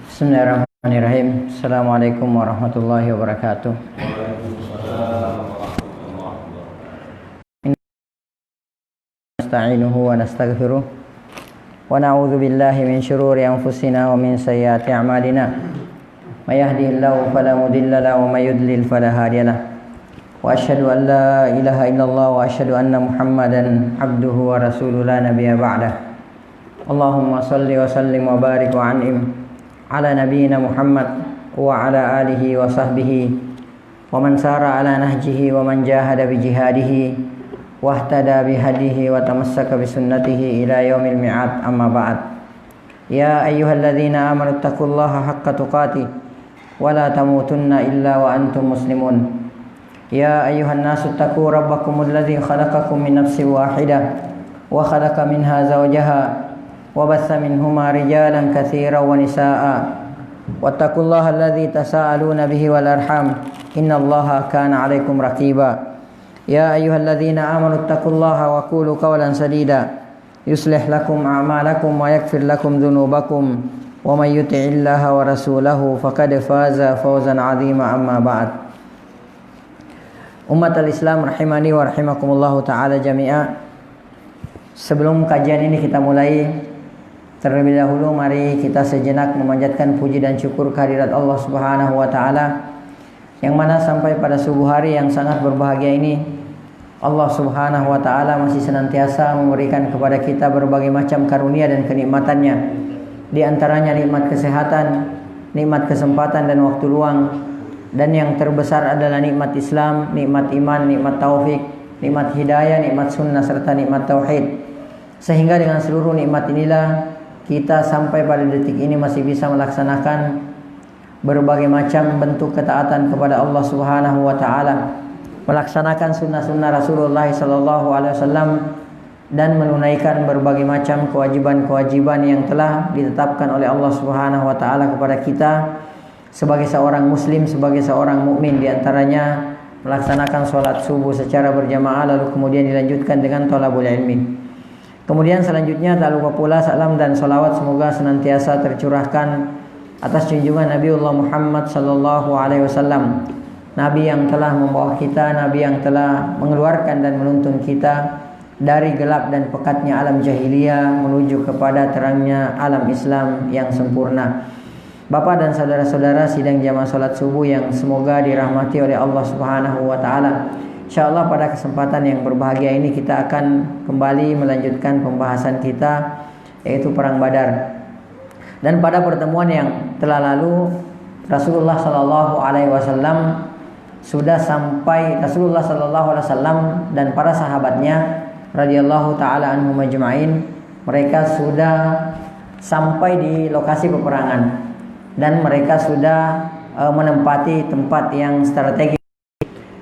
Bismillahirrahmanirrahim. Assalamualaikum warahmatullahi wabarakatuh. Nasta'inuhu wa nastaghfiruh wa na'udzu billahi min shururi anfusina wa min sayyiati a'malina. May yahdihillahu fala mudilla lahu wa may yudlil fala hadiyalah. Wa asyhadu an la ilaha illallah wa asyhadu anna Muhammadan abduhu wa rasuluhu la nabiyya ba'dah. Allahumma shalli wa sallim wa barik wa an'im ala nabiyyina Muhammad wa ala alihi wa sahbihi wa man sara ala nahjihi wa man jahada bi jihadihi wa ihtada bi hadihi wa tamassaka bi sunnatihi ila yaumil mi'ad, amma ba'd. Ya ayyuhalladzina amanu taqullaha haqqa tuqatih wa la tamutunna illa wa antum muslimun. Ya ayyuhan nasu taqu rabbakumul ladzi khalaqakum min nafsin wahidah wa khalaqa minha zawjaha وبث منهما رجالا كثيرا ونساء واتقوا الله الذي تساءلون به والأرحام إن الله كان عليكم رقيبا يا أيها الذين آمنوا اتقوا الله وقولوا قولا سديدا يصلح لكم أعمالكم ويغفر لكم ذنوبكم ومن يطع الله ورسوله فقد فاز فوزا عظيما أما بعد. Umat al-Islam rahimani wa rahimakumullahu ta'ala jami'a. Sebelum kajian ini kita mulai, terlebih dahulu mari kita sejenak memanjatkan puji dan syukur kehadirat Allah Subhanahu wa taala, yang mana sampai pada subuh hari yang sangat berbahagia ini Allah Subhanahu wa taala masih senantiasa memberikan kepada kita berbagai macam karunia dan kenikmatannya. Di antaranya nikmat kesehatan, nikmat kesempatan dan waktu luang, dan yang terbesar adalah nikmat Islam, nikmat iman, nikmat taufik, nikmat hidayah, nikmat sunnah serta nikmat tauhid. Sehingga dengan seluruh nikmat inilah kita sampai pada detik ini masih bisa melaksanakan berbagai macam bentuk ketaatan kepada Allah Subhanahu wa taala, melaksanakan sunnah-sunnah Rasulullah sallallahu alaihi wasallam, dan menunaikan berbagai macam kewajiban-kewajiban yang telah ditetapkan oleh Allah Subhanahu wa taala kepada kita sebagai seorang muslim, sebagai seorang mukmin. Di antaranya melaksanakan sholat subuh secara berjamaah, lalu kemudian dilanjutkan dengan thalabul ilmi. Kemudian selanjutnya tak lupa pula salam dan salawat semoga senantiasa tercurahkan atas junjungan Nabiullah Muhammad sallallahu alaihi wasallam, Nabi yang telah membawa kita, Nabi yang telah mengeluarkan dan menuntun kita dari gelap dan pekatnya alam jahiliyah menuju kepada terangnya alam Islam yang sempurna. Bapak dan saudara-saudara sidang jamaah salat subuh yang semoga dirahmati oleh Allah Subhanahu wa taala. InsyaAllah pada kesempatan yang berbahagia ini kita akan kembali melanjutkan pembahasan kita, yaitu Perang Badar. Dan pada pertemuan yang telah lalu Rasulullah Sallallahu Alaihi Wasallam sudah sampai, Rasulullah Sallallahu Alaihi Wasallam dan para sahabatnya radhiyallahu taala anhum ajma'in, mereka sudah sampai di lokasi peperangan dan mereka sudah menempati tempat yang strategis,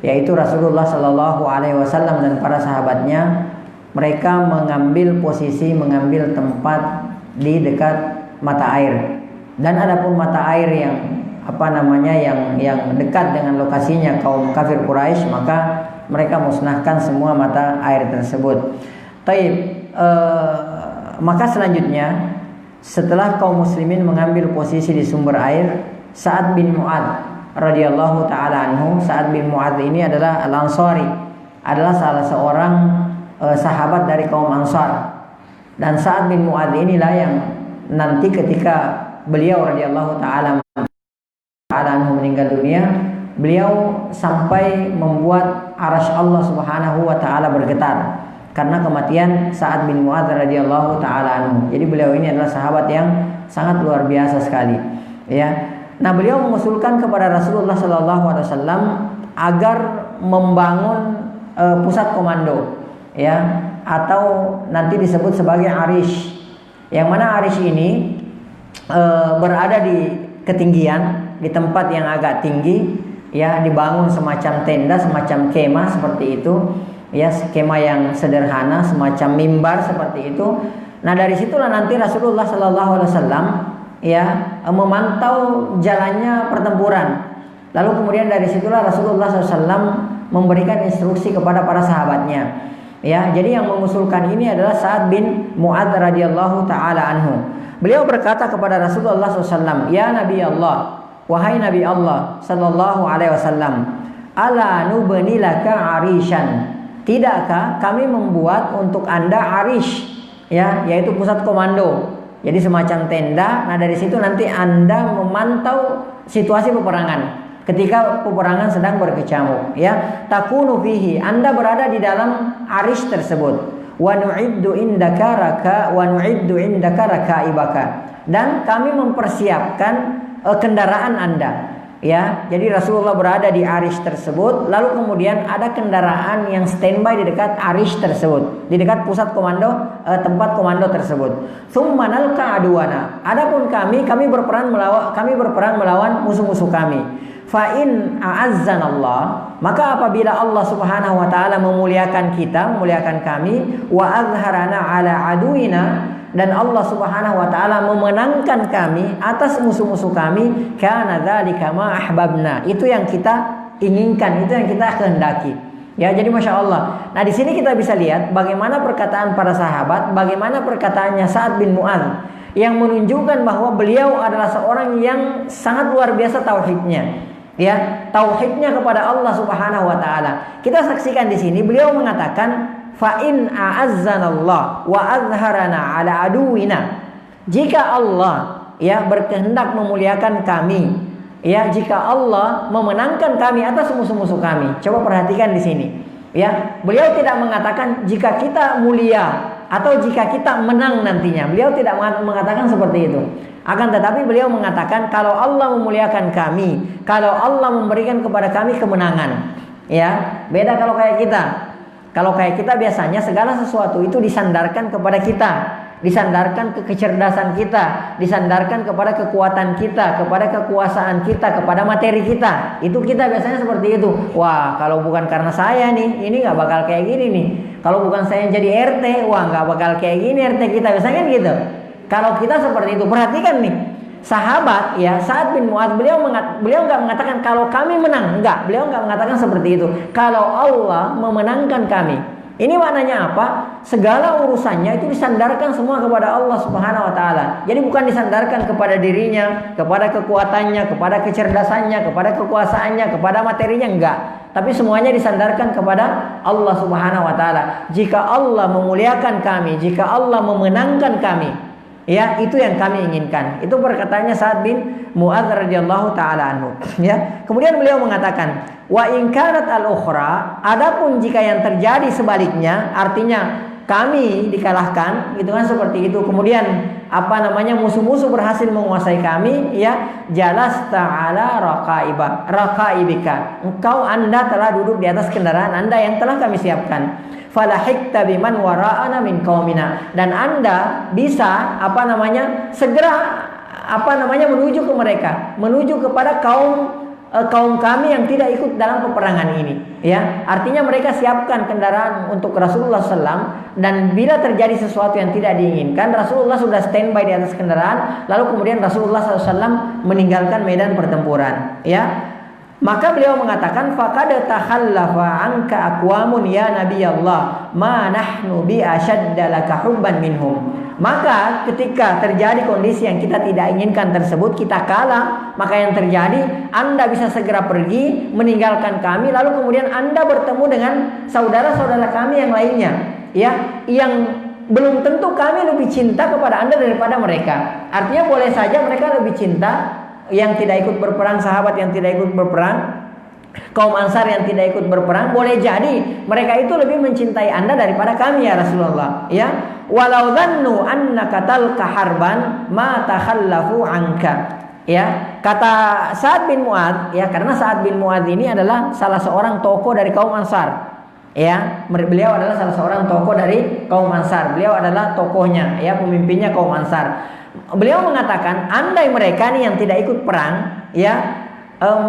yaitu Rasulullah Sallallahu Alaihi Wasallam dan para sahabatnya. Mereka mengambil posisi, mengambil tempat di dekat mata air. Dan adapun mata air yang yang dekat dengan lokasinya kaum kafir Quraisy, maka mereka musnahkan semua mata air tersebut. Maka selanjutnya setelah kaum muslimin mengambil posisi di sumber air, Sa'ad bin Mu'adz radhiyallahu taala anhu, Sa'ad bin Mu'adz ini adalah Al-Ansari, adalah salah seorang sahabat dari kaum Ansar. Dan Sa'ad bin Mu'adz inilah yang nanti ketika beliau radhiyallahu taala anhu meninggal dunia, beliau sampai membuat arasy Allah Subhanahu wa taala bergetar karena kematian Sa'ad bin Mu'adz radhiyallahu taala anhu. Jadi beliau ini adalah sahabat yang sangat luar biasa sekali, ya. Nah, beliau mengusulkan kepada Rasulullah Sallallahu Alaihi Wasallam agar membangun pusat komando, ya, atau nanti disebut sebagai Arish. Yang mana Arish ini berada di ketinggian, di tempat yang agak tinggi, ya, dibangun semacam tenda, semacam kemah seperti itu, ya, skema yang sederhana, semacam mimbar seperti itu. Nah, dari situlah nanti Rasulullah Sallallahu Alaihi Wasallam, ya, memantau jalannya pertempuran. Lalu kemudian dari situlah Rasulullah SAW memberikan instruksi kepada para sahabatnya. Ya, jadi yang mengusulkan ini adalah Sa'ad bin Mu'adz radhiyallahu taala anhu. Beliau berkata kepada Rasulullah SAW, "Ya Nabi Allah, wahai Nabi Allah sallallahu alaihi wasallam, ala nubni laka arishan. Tidakkah kami membuat untuk Anda arish, ya, yaitu pusat komando. Jadi semacam tenda. Nah, dari situ nanti Anda memantau situasi peperangan. Ketika peperangan sedang berkecamuk, ya, takunu fihi, Anda berada di dalam arish tersebut. Wa nu'iddu indaka rakaibaka, dan kami mempersiapkan kendaraan Anda." Ya, jadi Rasulullah berada di arish tersebut, lalu kemudian ada kendaraan yang standby di dekat arish tersebut, di dekat pusat komando, tempat komando tersebut. Tsumma nalqa aduwana. Adapun kami berperang melawan musuh-musuh kami. Fa in a'azzanallah, maka apabila Allah Subhanahu wa taala memuliakan kami, wa azharana ala aduina, dan Allah Subhanahu wa taala memenangkan kami atas musuh-musuh kami, kana dzalika ma ahbabna, itu yang kita inginkan, itu yang kita kehendaki. Ya, jadi Masya Allah. Nah, di sini kita bisa lihat bagaimana perkataan para sahabat, bagaimana perkataannya Sa'ad bin Mu'adz yang menunjukkan bahwa beliau adalah seorang yang sangat luar biasa tauhidnya. Ya, tauhidnya kepada Allah Subhanahu wa taala. Kita saksikan di sini beliau mengatakan, fa in a'azzanallah wa azharana ala aduwina. Jika Allah, ya, berkehendak memuliakan kami, ya, jika Allah memenangkan kami atas musuh-musuh kami. Coba perhatikan di sini. Ya, beliau tidak mengatakan jika kita mulia atau jika kita menang nantinya. Beliau tidak mengatakan seperti itu. Akan tetapi beliau mengatakan kalau Allah memuliakan kami, kalau Allah memberikan kepada kami kemenangan. Ya, beda kalau kayak kita. Kalau kayak kita biasanya segala sesuatu itu disandarkan kepada kita, disandarkan ke kecerdasan kita, disandarkan kepada kekuatan kita, kepada kekuasaan kita, kepada materi kita. Itu kita biasanya seperti itu. Wah, kalau bukan karena saya nih, ini nggak bakal kayak gini nih. Kalau bukan saya jadi RT, wah nggak bakal kayak gini RT kita, biasanya kan gitu. Kalau kita seperti itu, perhatikan nih, sahabat, ya, Sa'ad bin Mu'adz, beliau nggak mengatakan kalau kami menang, enggak, beliau nggak mengatakan seperti itu. Kalau Allah memenangkan kami, ini maknanya apa? Segala urusannya itu disandarkan semua kepada Allah Subhanahu wa taala. Jadi bukan disandarkan kepada dirinya, kepada kekuatannya, kepada kecerdasannya, kepada kekuasaannya, kepada materinya, enggak. Tapi semuanya disandarkan kepada Allah Subhanahu wa taala. Jika Allah memuliakan kami, jika Allah memenangkan kami, ya, itu yang kami inginkan. Itu perkataannya Sa'ad bin Mu'adz radhiyallahu taala anhu. Ya. Kemudian beliau mengatakan, wa in kanat al-ukhra, adapun jika yang terjadi sebaliknya, artinya kami dikalahkan, gitu kan, seperti itu. Kemudian musuh-musuh berhasil menguasai kami, ya, jalasta ala raqaibika. Anda telah duduk di atas kendaraan Anda yang telah kami siapkan. Falahikta biman wara'ana min qaumina, dan Anda bisa segera menuju ke mereka, menuju kepada kaum kami yang tidak ikut dalam peperangan ini, ya. Artinya mereka siapkan kendaraan untuk Rasulullah SAW, dan bila terjadi sesuatu yang tidak diinginkan, Rasulullah sudah standby di atas kendaraan, lalu kemudian Rasulullah SAW meninggalkan medan pertempuran, ya. Maka beliau mengatakan, faqad takhallafa anka aqwamun ya Nabi Allah, ma nahnu bi ashadda laka hubban minhum. Maka ketika terjadi kondisi yang kita tidak inginkan tersebut, kita kalah, maka yang terjadi, Anda bisa segera pergi meninggalkan kami, lalu kemudian Anda bertemu dengan saudara-saudara kami yang lainnya, ya, yang belum tentu kami lebih cinta kepada Anda daripada mereka. Artinya boleh saja mereka lebih cinta yang tidak ikut berperang, sahabat yang tidak ikut berperang, kaum Ansar yang tidak ikut berperang, boleh jadi mereka itu lebih mencintai Anda daripada kami, ya Rasulullah, ya. Walau dhannu annaka talqa harban ma takhallafu anka. Ya, kata Sa'ad bin Mu'adz, ya, karena Sa'ad bin Mu'adz ini adalah salah seorang tokoh dari kaum Ansar. Ya, beliau adalah salah seorang tokoh dari kaum Ansar. Beliau adalah tokohnya, ya, pemimpinnya kaum Ansar. Beliau mengatakan, andai mereka nih yang tidak ikut perang, ya,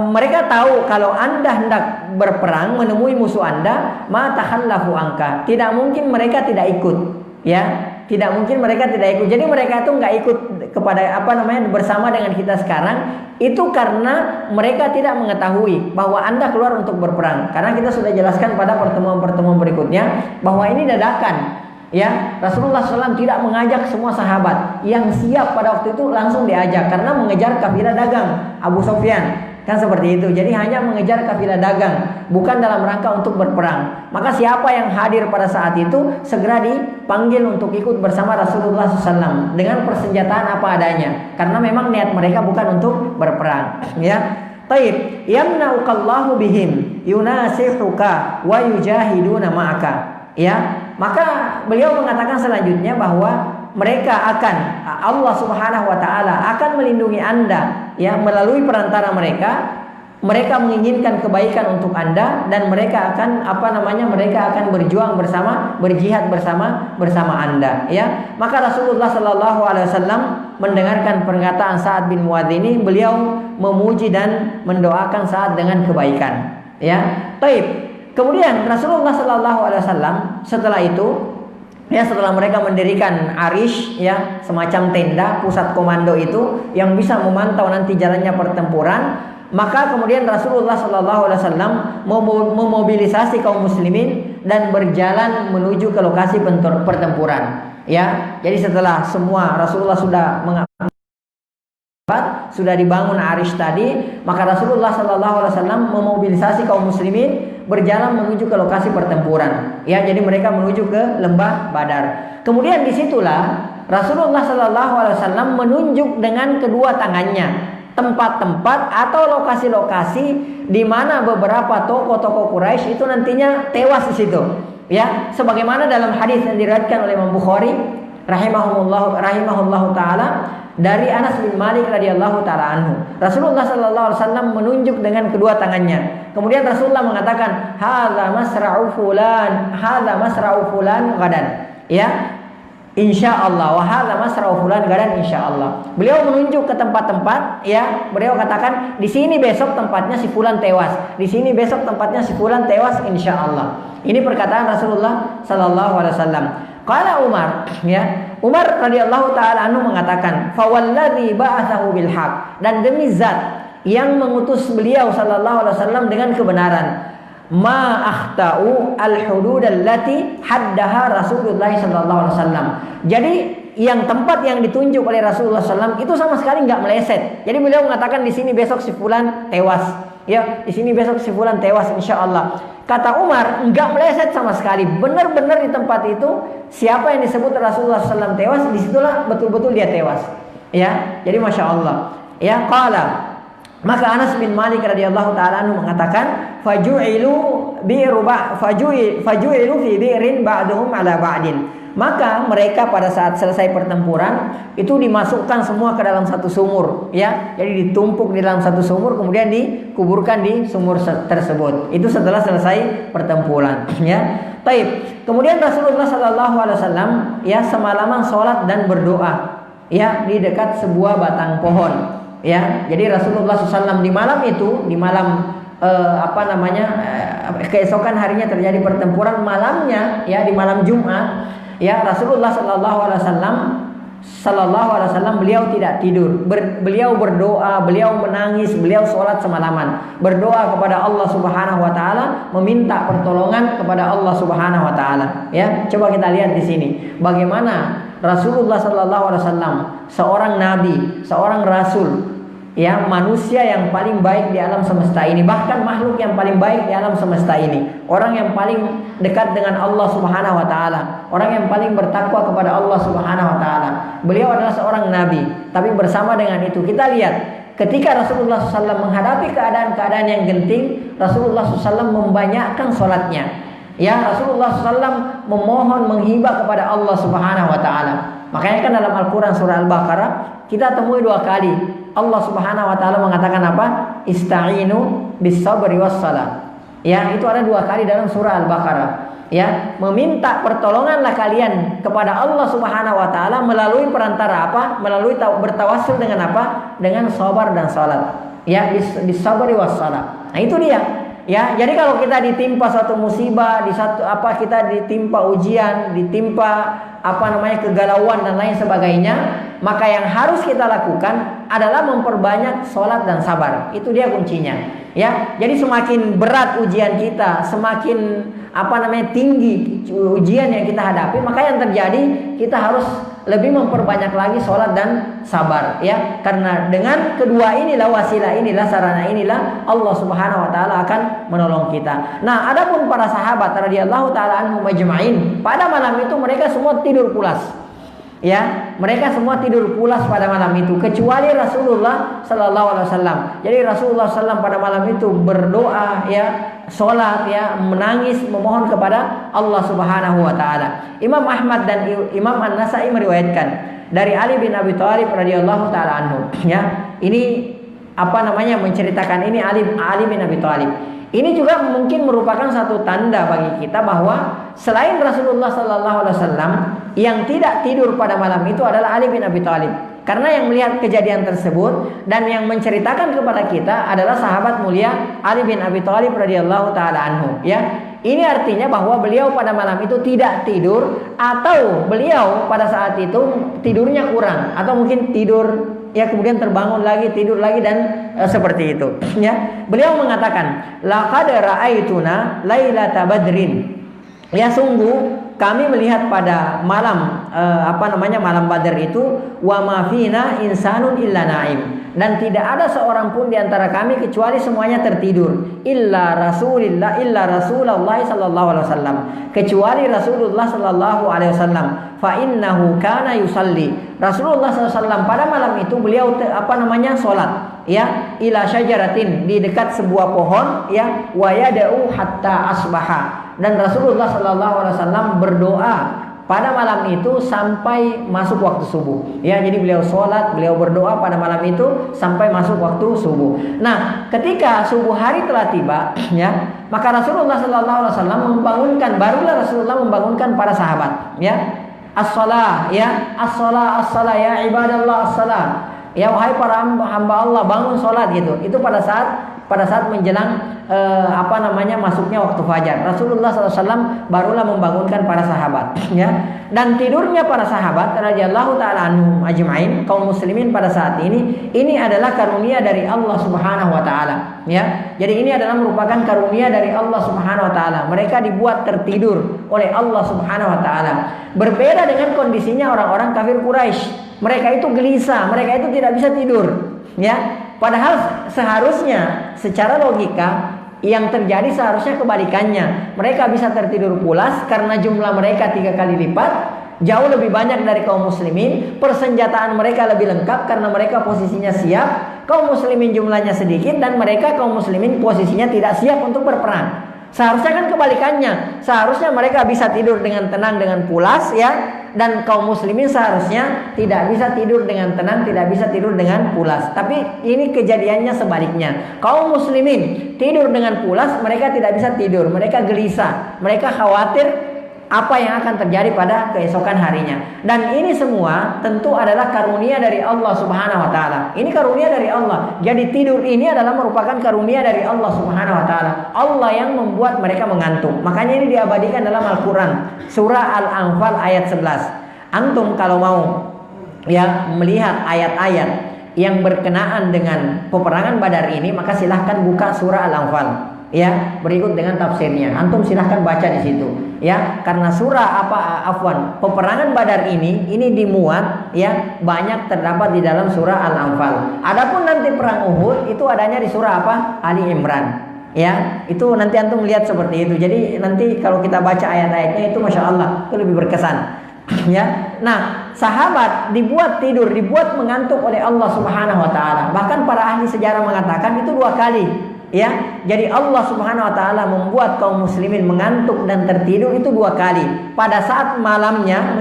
mereka tahu kalau Anda hendak berperang menemui musuh Anda, ma takhallafu anka. Tidak mungkin mereka tidak ikut, ya. Tidak mungkin mereka tidak ikut. Jadi mereka itu nggak ikut kepada bersama dengan kita sekarang, itu karena mereka tidak mengetahui bahwa Anda keluar untuk berperang. Karena kita sudah jelaskan pada pertemuan-pertemuan berikutnya bahwa ini dadakan. Ya, Rasulullah SAW tidak mengajak semua sahabat. Yang siap pada waktu itu langsung diajak karena mengejar kafilah dagang Abu Sufyan. Kan seperti itu. Jadi hanya mengejar kafilah dagang, bukan dalam rangka untuk berperang. Maka siapa yang hadir pada saat itu segera dipanggil untuk ikut bersama Rasulullah SAW dengan persenjataan apa adanya. Karena memang niat mereka bukan untuk berperang. Ya. Taib, yamna'ukallahu bihim yunasihuka wa yujahiduna ma'aka. Ya. Maka beliau mengatakan selanjutnya bahwa mereka akan, Allah Subhanahu wa taala akan melindungi Anda ya melalui perantara mereka. Mereka menginginkan kebaikan untuk Anda dan mereka akan mereka akan berjuang bersama, berjihad bersama Anda ya. Maka Rasulullah sallallahu alaihi wasallam mendengarkan perkataan Sa'ad bin Mu'adz ini, beliau memuji dan mendoakan Sa'ad dengan kebaikan ya. Taib. Kemudian Rasulullah Sallallahu Alaihi Wasallam setelah itu, ya setelah mereka mendirikan Arish, ya semacam tenda pusat komando itu yang bisa memantau nanti jalannya pertempuran, maka kemudian Rasulullah Sallallahu Alaihi Wasallam memobilisasi kaum muslimin dan berjalan menuju ke lokasi pertempuran. Ya, jadi setelah semua Rasulullah sudah dibangun Arish tadi, maka Rasulullah Sallallahu Alaihi Wasallam memobilisasi kaum muslimin berjalan menuju ke lokasi pertempuran. Ya, jadi mereka menuju ke lembah Badar. Kemudian disitulah Rasulullah Sallallahu Alaihi Wasallam menunjuk dengan kedua tangannya tempat-tempat atau lokasi-lokasi di mana beberapa tokoh-tokoh Quraisy itu nantinya tewas di situ. Ya, sebagaimana dalam hadis yang diriwayatkan oleh Imam Bukhari rahimahullahu taala dari Anas bin Malik radhiyallahu taala anhu. Rasulullah sallallahu alaihi wasallam menunjuk dengan kedua tangannya. Kemudian Rasulullah mengatakan, "Hadza masra'u fulan gadan." Ya. Insyaallah, wa hadza masra'u fulan gadan insyaallah. Beliau menunjuk ke tempat-tempat, ya. Beliau katakan, "Di sini besok tempatnya si fulan tewas. Di sini besok tempatnya si fulan tewas insyaallah." Ini perkataan Rasulullah sallallahu alaihi wasallam. Qala Umar, ya. Umar radhiyallahu taala anhu mengatakan, "Fa walladzi ba'atsahu bil haq." Dan demi zat yang mengutus beliau sallallahu alaihi wasallam dengan kebenaran, ma akhtau al hudud allati haddaha Rasulullah sallallahu alaihi wasallam. Jadi yang tempat yang ditunjuk oleh Rasulullah SAW itu sama sekali nggak meleset. Jadi beliau mengatakan di sini besok si fulan tewas. Ya, di sini besok si fulan tewas insyaallah. Kata Umar, enggak meleset sama sekali. Benar-benar di tempat itu siapa yang disebut Rasulullah SAW tewas, disitulah betul-betul dia tewas. Ya, jadi masya Allah. Ya, qala. Maka Anas bin Malik radhiyallahu taala anhu mengatakan, faju'ilu fi bi'rin ba'duhum ala ba'din. Maka mereka pada saat selesai pertempuran itu dimasukkan semua ke dalam satu sumur, ya. Jadi ditumpuk di dalam satu sumur kemudian dikuburkan di sumur tersebut. Itu setelah selesai pertempuran, ya. Taib. Kemudian Rasulullah sallallahu alaihi wasallam ya semalaman sholat dan berdoa, ya, di dekat sebuah batang pohon, ya. Jadi Rasulullah SAW di malam itu, di malam keesokan harinya terjadi pertempuran, malamnya, ya, di malam Jumat. Ya, Rasulullah sallallahu alaihi wasallam beliau tidak tidur. Beliau berdoa, beliau menangis, beliau sholat semalaman. Berdoa kepada Allah Subhanahu wa taala, meminta pertolongan kepada Allah Subhanahu wa taala. Ya, coba kita lihat di sini bagaimana Rasulullah sallallahu alaihi wasallam, seorang nabi, seorang rasul, ya, manusia yang paling baik di alam semesta ini, bahkan makhluk yang paling baik di alam semesta ini, orang yang paling dekat dengan Allah Subhanahu wa taala, orang yang paling bertakwa kepada Allah Subhanahu wa taala. Beliau adalah seorang nabi, tapi bersama dengan itu kita lihat ketika Rasulullah SAW menghadapi keadaan-keadaan yang genting, Rasulullah SAW membanyakkan sholatnya. Ya, Rasulullah SAW memohon, menghibah kepada Allah Subhanahu wa taala. Makanya kan dalam Al-Qur'an surah Al-Baqarah kita temui 2 kali Allah Subhanahu wa taala mengatakan apa? Ista'inu bis sabri was salat. Ya, itu ada 2 kali dalam surah Al-Baqarah. Ya, meminta pertolonganlah kalian kepada Allah Subhanahu wa taala melalui perantara apa? Melalui bertawassul dengan apa? Dengan sabar dan salat. Ya, bis sabri was salat. Nah, itu dia. Ya, jadi kalau kita ditimpa suatu musibah, kita ditimpa ujian, ditimpa kegalauan dan lain sebagainya, maka yang harus kita lakukan adalah memperbanyak sholat dan sabar. Itu dia kuncinya. Ya, jadi semakin berat ujian kita, semakin tinggi ujian yang kita hadapi, maka yang terjadi kita harus lebih memperbanyak lagi sholat dan sabar, ya. Karena dengan kedua inilah, wasilah inilah, sarana inilah, Allah Subhanahu wa taala akan menolong kita. Nah, adapun para sahabat radhiyallahu taala anhum majma'in, pada malam itu mereka semua tidur pulas. Ya, mereka semua tidur pulas pada malam itu kecuali Rasulullah sallallahu alaihi wasallam. Jadi Rasulullah sallallahu pada malam itu berdoa, ya, salat, ya, menangis, memohon kepada Allah Subhanahu wa taala. Imam Ahmad dan Imam An-Nasa'i meriwayatkan dari Ali bin Abi Thalib radhiyallahu taala anhu, ya. Ini menceritakan ini Ali bin Abi Thalib. Ini juga mungkin merupakan satu tanda bagi kita bahwa selain Rasulullah sallallahu alaihi wasallam, yang tidak tidur pada malam itu adalah Ali bin Abi Thalib. Karena yang melihat kejadian tersebut dan yang menceritakan kepada kita adalah sahabat mulia Ali bin Abi Thalib radhiyallahu taala anhu, ya. Ini artinya bahwa beliau pada malam itu tidak tidur, atau beliau pada saat itu tidurnya kurang, atau mungkin tidur, ya, kemudian terbangun lagi, tidur lagi, dan seperti itu, ya. Beliau mengatakan, laqad ra'aituna lailata badrin. Ya, sungguh kami melihat pada malam malam Badar itu, wa ma fina insanun illa naim, dan tidak ada seorang pun di antara kami kecuali semuanya tertidur, illa Rasulullah sallallahu alaihi wasallam, kecuali Rasulullah sallallahu alaihi wasallam. Fa innahu kana yusalli. Rasulullah SAW pada malam itu beliau salat, ya, ila syajaratin, di dekat sebuah pohon, ya, wa yad'u hatta asbaha, dan Rasulullah SAW berdoa pada malam itu sampai masuk waktu subuh, ya. Jadi beliau sholat, beliau berdoa pada malam itu sampai masuk waktu subuh. Nah, ketika subuh hari telah tiba, ya, maka Rasulullah SAW barulah Rasulullah membangunkan para sahabat, ya. As-salah, ya, as-salah ya ibadallah, as-salah, ya, wahai para hamba Allah, bangun sholat, gitu. Itu pada saat menjelang masuknya waktu fajar. Rasulullah SAW barulah membangunkan para sahabat, ya. Dan tidurnya para sahabat radhiyallahu taala anhum ajma'in, kaum muslimin pada saat ini adalah karunia dari Allah Subhanahu wa taala, ya. Jadi ini adalah merupakan karunia dari Allah Subhanahu wa taala. Mereka dibuat tertidur oleh Allah Subhanahu wa taala. Berbeda dengan kondisinya orang-orang kafir Quraisy. Mereka itu gelisah, mereka itu tidak bisa tidur, ya. Padahal seharusnya secara logika yang terjadi seharusnya kebalikannya. Mereka bisa tertidur pulas karena jumlah mereka 3 kali lipat, jauh lebih banyak dari kaum muslimin. Persenjataan mereka lebih lengkap karena mereka posisinya siap. Kaum muslimin jumlahnya sedikit dan mereka kaum muslimin posisinya tidak siap untuk berperang. Seharusnya kan kebalikannya. Seharusnya mereka bisa tidur dengan tenang, dengan pulas, ya. Dan kaum muslimin seharusnya tidak bisa tidur dengan tenang, tidak bisa tidur dengan pulas. Tapi ini kejadiannya sebaliknya. Kaum muslimin tidur dengan pulas, mereka tidak bisa tidur. Mereka gelisah, mereka khawatir apa yang akan terjadi pada keesokan harinya. Dan ini semua tentu adalah karunia dari Allah Subhanahu wa taala. Ini karunia dari Allah. Jadi tidur ini adalah merupakan karunia dari Allah Subhanahu wa taala. Allah yang membuat mereka mengantuk. Makanya ini diabadikan dalam Al-Qur'an, surah Al-Anfal ayat 11. Antum kalau mau, ya, melihat ayat-ayat yang berkenaan dengan peperangan Badar ini, maka silahkan buka surah Al-Anfal, ya, berikut dengan tafsirnya. Antum silahkan baca di situ, ya. Karena surah peperangan Badar ini dimuat, ya, banyak terdapat di dalam surah Al-Anfal. Adapun nanti perang Uhud itu adanya di surah Ali Imran, ya. Itu nanti antum lihat seperti itu. Jadi nanti kalau kita baca ayat-ayatnya itu masya Allah itu lebih berkesan, ya. Nah, sahabat dibuat tidur, dibuat mengantuk oleh Allah Subhanahu wa taala. Bahkan para ahli sejarah mengatakan itu 2 kali, ya. Jadi Allah Subhanahu wa taala membuat kaum muslimin mengantuk dan tertidur itu 2 kali. Pada saat malamnya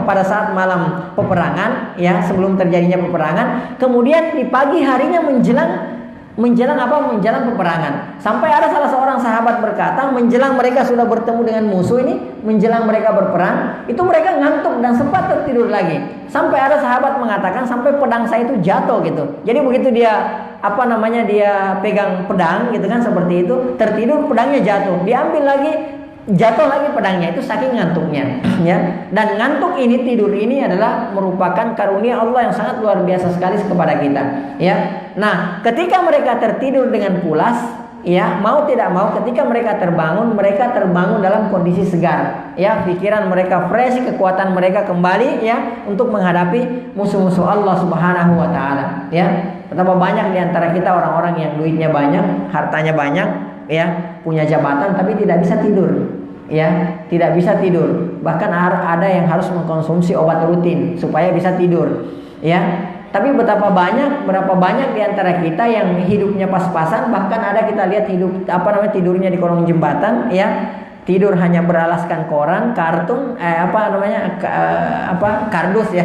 pada saat malam peperangan, ya, sebelum terjadinya peperangan, kemudian di pagi harinya menjelang peperangan. Sampai ada salah seorang sahabat berkata, menjelang mereka sudah bertemu dengan musuh ini, menjelang mereka berperang, itu mereka ngantuk dan sempat tertidur lagi. Sampai ada sahabat mengatakan sampai pedang saya itu jatuh, gitu. Jadi begitu dia dia pegang pedang, gitu kan, seperti itu, tertidur, pedangnya jatuh, diambil lagi, jatuh lagi pedangnya, itu saking ngantuknya, ya. Dan ngantuk ini, tidur ini adalah merupakan karunia Allah yang sangat luar biasa sekali kepada kita, ya. Nah, ketika mereka tertidur dengan pulas, ya mau tidak mau ketika mereka terbangun dalam kondisi segar, ya pikiran mereka fresh, kekuatan mereka kembali ya untuk menghadapi musuh-musuh Allah Subhanahu wa taala ya. Betapa banyak di antara kita orang-orang yang duitnya banyak, hartanya banyak ya, punya jabatan tapi tidak bisa tidur ya, tidak bisa tidur, bahkan ada yang harus mengkonsumsi obat rutin supaya bisa tidur ya. Tapi berapa banyak di antara kita yang hidupnya pas-pasan, bahkan ada kita lihat tidurnya di kolong jembatan ya, tidur hanya beralaskan koran, kartun, kardus ya,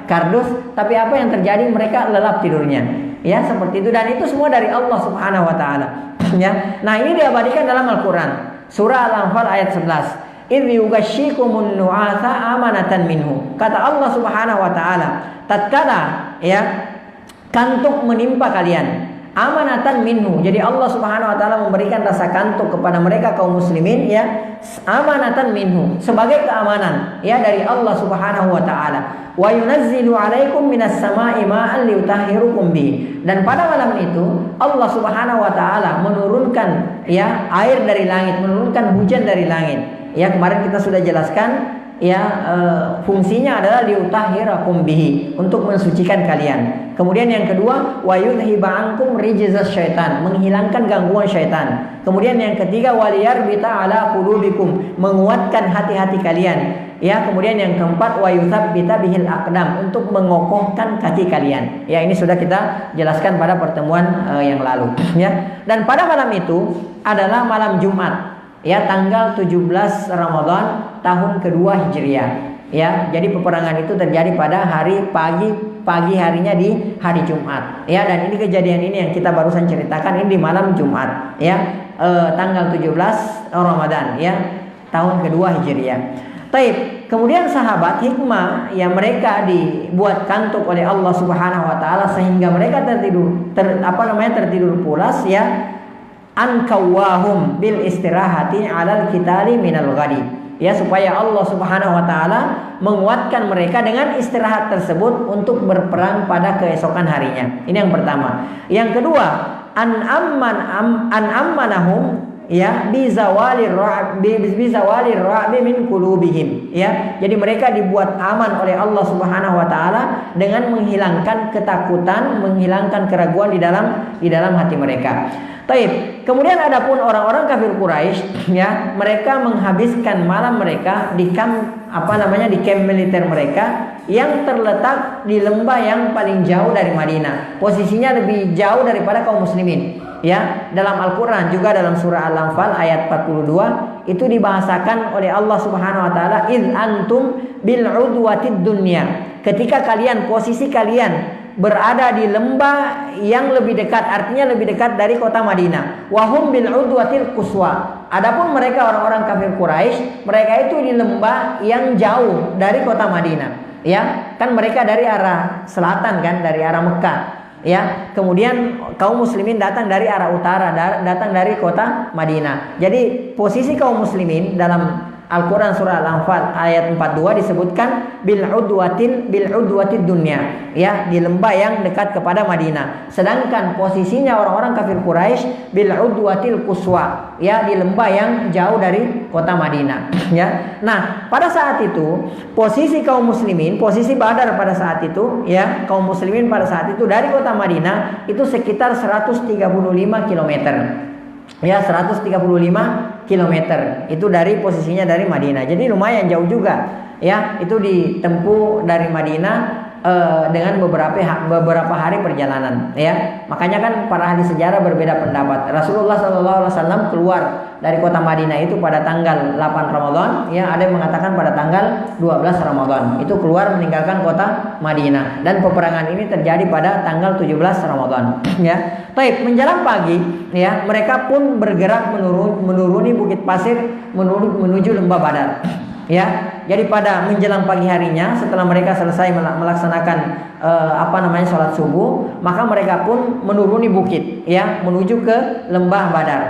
kardus. Tapi apa yang terjadi, mereka lelap tidurnya ya, seperti itu. Dan itu semua dari Allah Subhanahu wa taala ya. Nah, ini diabadikan dalam Al-Qur'an. Surah Al-Anfal ayat 11. Idh yughashshikumun nu'atha amanatan minhu. Kata Allah Subhanahu wa taala, tatkala ya kantuk menimpa kalian, amanatan minhu. Jadi Allah Subhanahu wa taala memberikan rasa kantuk kepada mereka kaum muslimin ya, amanatan minhu, sebagai keamanan ya dari Allah Subhanahu wa taala. Wa yunazzilu 'alaikum minas sama'i ma'an liyutahhirukum bi. Dan pada malam itu Allah Subhanahu wa taala menurunkan ya air dari langit, menurunkan hujan dari langit. Ya, kemarin kita sudah jelaskan ya, fungsinya adalah liutahhirakum bihi, untuk mensucikan kalian. Kemudian yang kedua, wa yudhiba ankum rijzas syaitan, menghilangkan gangguan syaitan. Kemudian yang ketiga, waliyarbita ala qulubikum, menguatkan hati-hati kalian. Ya, kemudian yang keempat, wa yuthabbita bihil aqdam, untuk mengokohkan kaki kalian. Ya, ini sudah kita jelaskan pada pertemuan yang lalu ya. Dan pada malam itu adalah malam Jumat. Ya, tanggal 17 Ramadan tahun kedua Hijriah. Ya, jadi peperangan itu terjadi pada hari pagi harinya di hari Jumat. Ya, dan ini kejadian ini yang kita barusan ceritakan ini di malam Jumat. Ya, tanggal 17 Ramadan. Ya, tahun kedua Hijriah. Taib. Kemudian sahabat hikmah yang mereka dibuat kantuk oleh Allah Subhanahu wa taala sehingga mereka tertidur pulas ya. Ankawahum bil istirahati alal kitali minal ghadi, ya, supaya Allah Subhanahu wa taala menguatkan mereka dengan istirahat tersebut untuk berperang pada keesokan harinya. Ini yang pertama. Yang kedua, an ammanahum ya bizawalir ra'bi min qulubihim ya. Jadi mereka dibuat aman oleh Allah Subhanahu wa taala dengan menghilangkan ketakutan, menghilangkan keraguan di dalam hati mereka. Taib. Kemudian adapun orang-orang kafir Quraisy ya, mereka menghabiskan malam mereka di kamp militer mereka yang terletak di lembah yang paling jauh dari Madinah. Posisinya lebih jauh daripada kaum muslimin. Ya, dalam Al-Qur'an juga dalam surah Al-Anfal ayat 42 itu dibahasakan oleh Allah Subhanahu wa taala, id antum bil udwatid dunya. Ketika posisi kalian berada di lembah yang lebih dekat, artinya lebih dekat dari kota Madinah. Wahum bil udwatil quswa. Adapun mereka orang-orang kafir Quraisy, mereka itu di lembah yang jauh dari kota Madinah. Ya, kan mereka dari arah selatan kan, dari arah Mekah. Ya, kemudian kaum muslimin datang dari arah utara, datang dari kota Madinah. Jadi posisi kaum muslimin dalam Al-Quran surah Al-Anfal ayat 42 disebutkan bil udwatid dunya, ya, di lembah yang dekat kepada Madinah. Sedangkan posisinya orang-orang kafir Quraisy bil udwatil quswa, ya, di lembah yang jauh dari kota Madinah, ya. Nah, pada saat itu posisi kaum muslimin, posisi Badar pada saat itu, ya, kaum muslimin pada saat itu dari kota Madinah itu sekitar 135 km. Ya, 135 km itu dari posisinya dari Madinah. Jadi lumayan jauh juga. Ya, itu ditempuh dari Madinah dengan beberapa hari perjalanan. Ya, makanya kan para ahli sejarah berbeda pendapat. Rasulullah SAW keluar dari kota Madinah itu pada tanggal 8 Ramadan. Ya, ada yang mengatakan pada tanggal 12 Ramadan. Itu keluar meninggalkan kota Madinah. Dan peperangan ini terjadi pada tanggal 17 Ramadan. Ya. Baik, menjelang pagi, ya, mereka pun bergerak menuruni bukit pasir menuju lembah Badar. Ya, jadi pada menjelang pagi harinya setelah mereka selesai melaksanakan sholat subuh, maka mereka pun menuruni bukit, ya, menuju ke lembah Badar.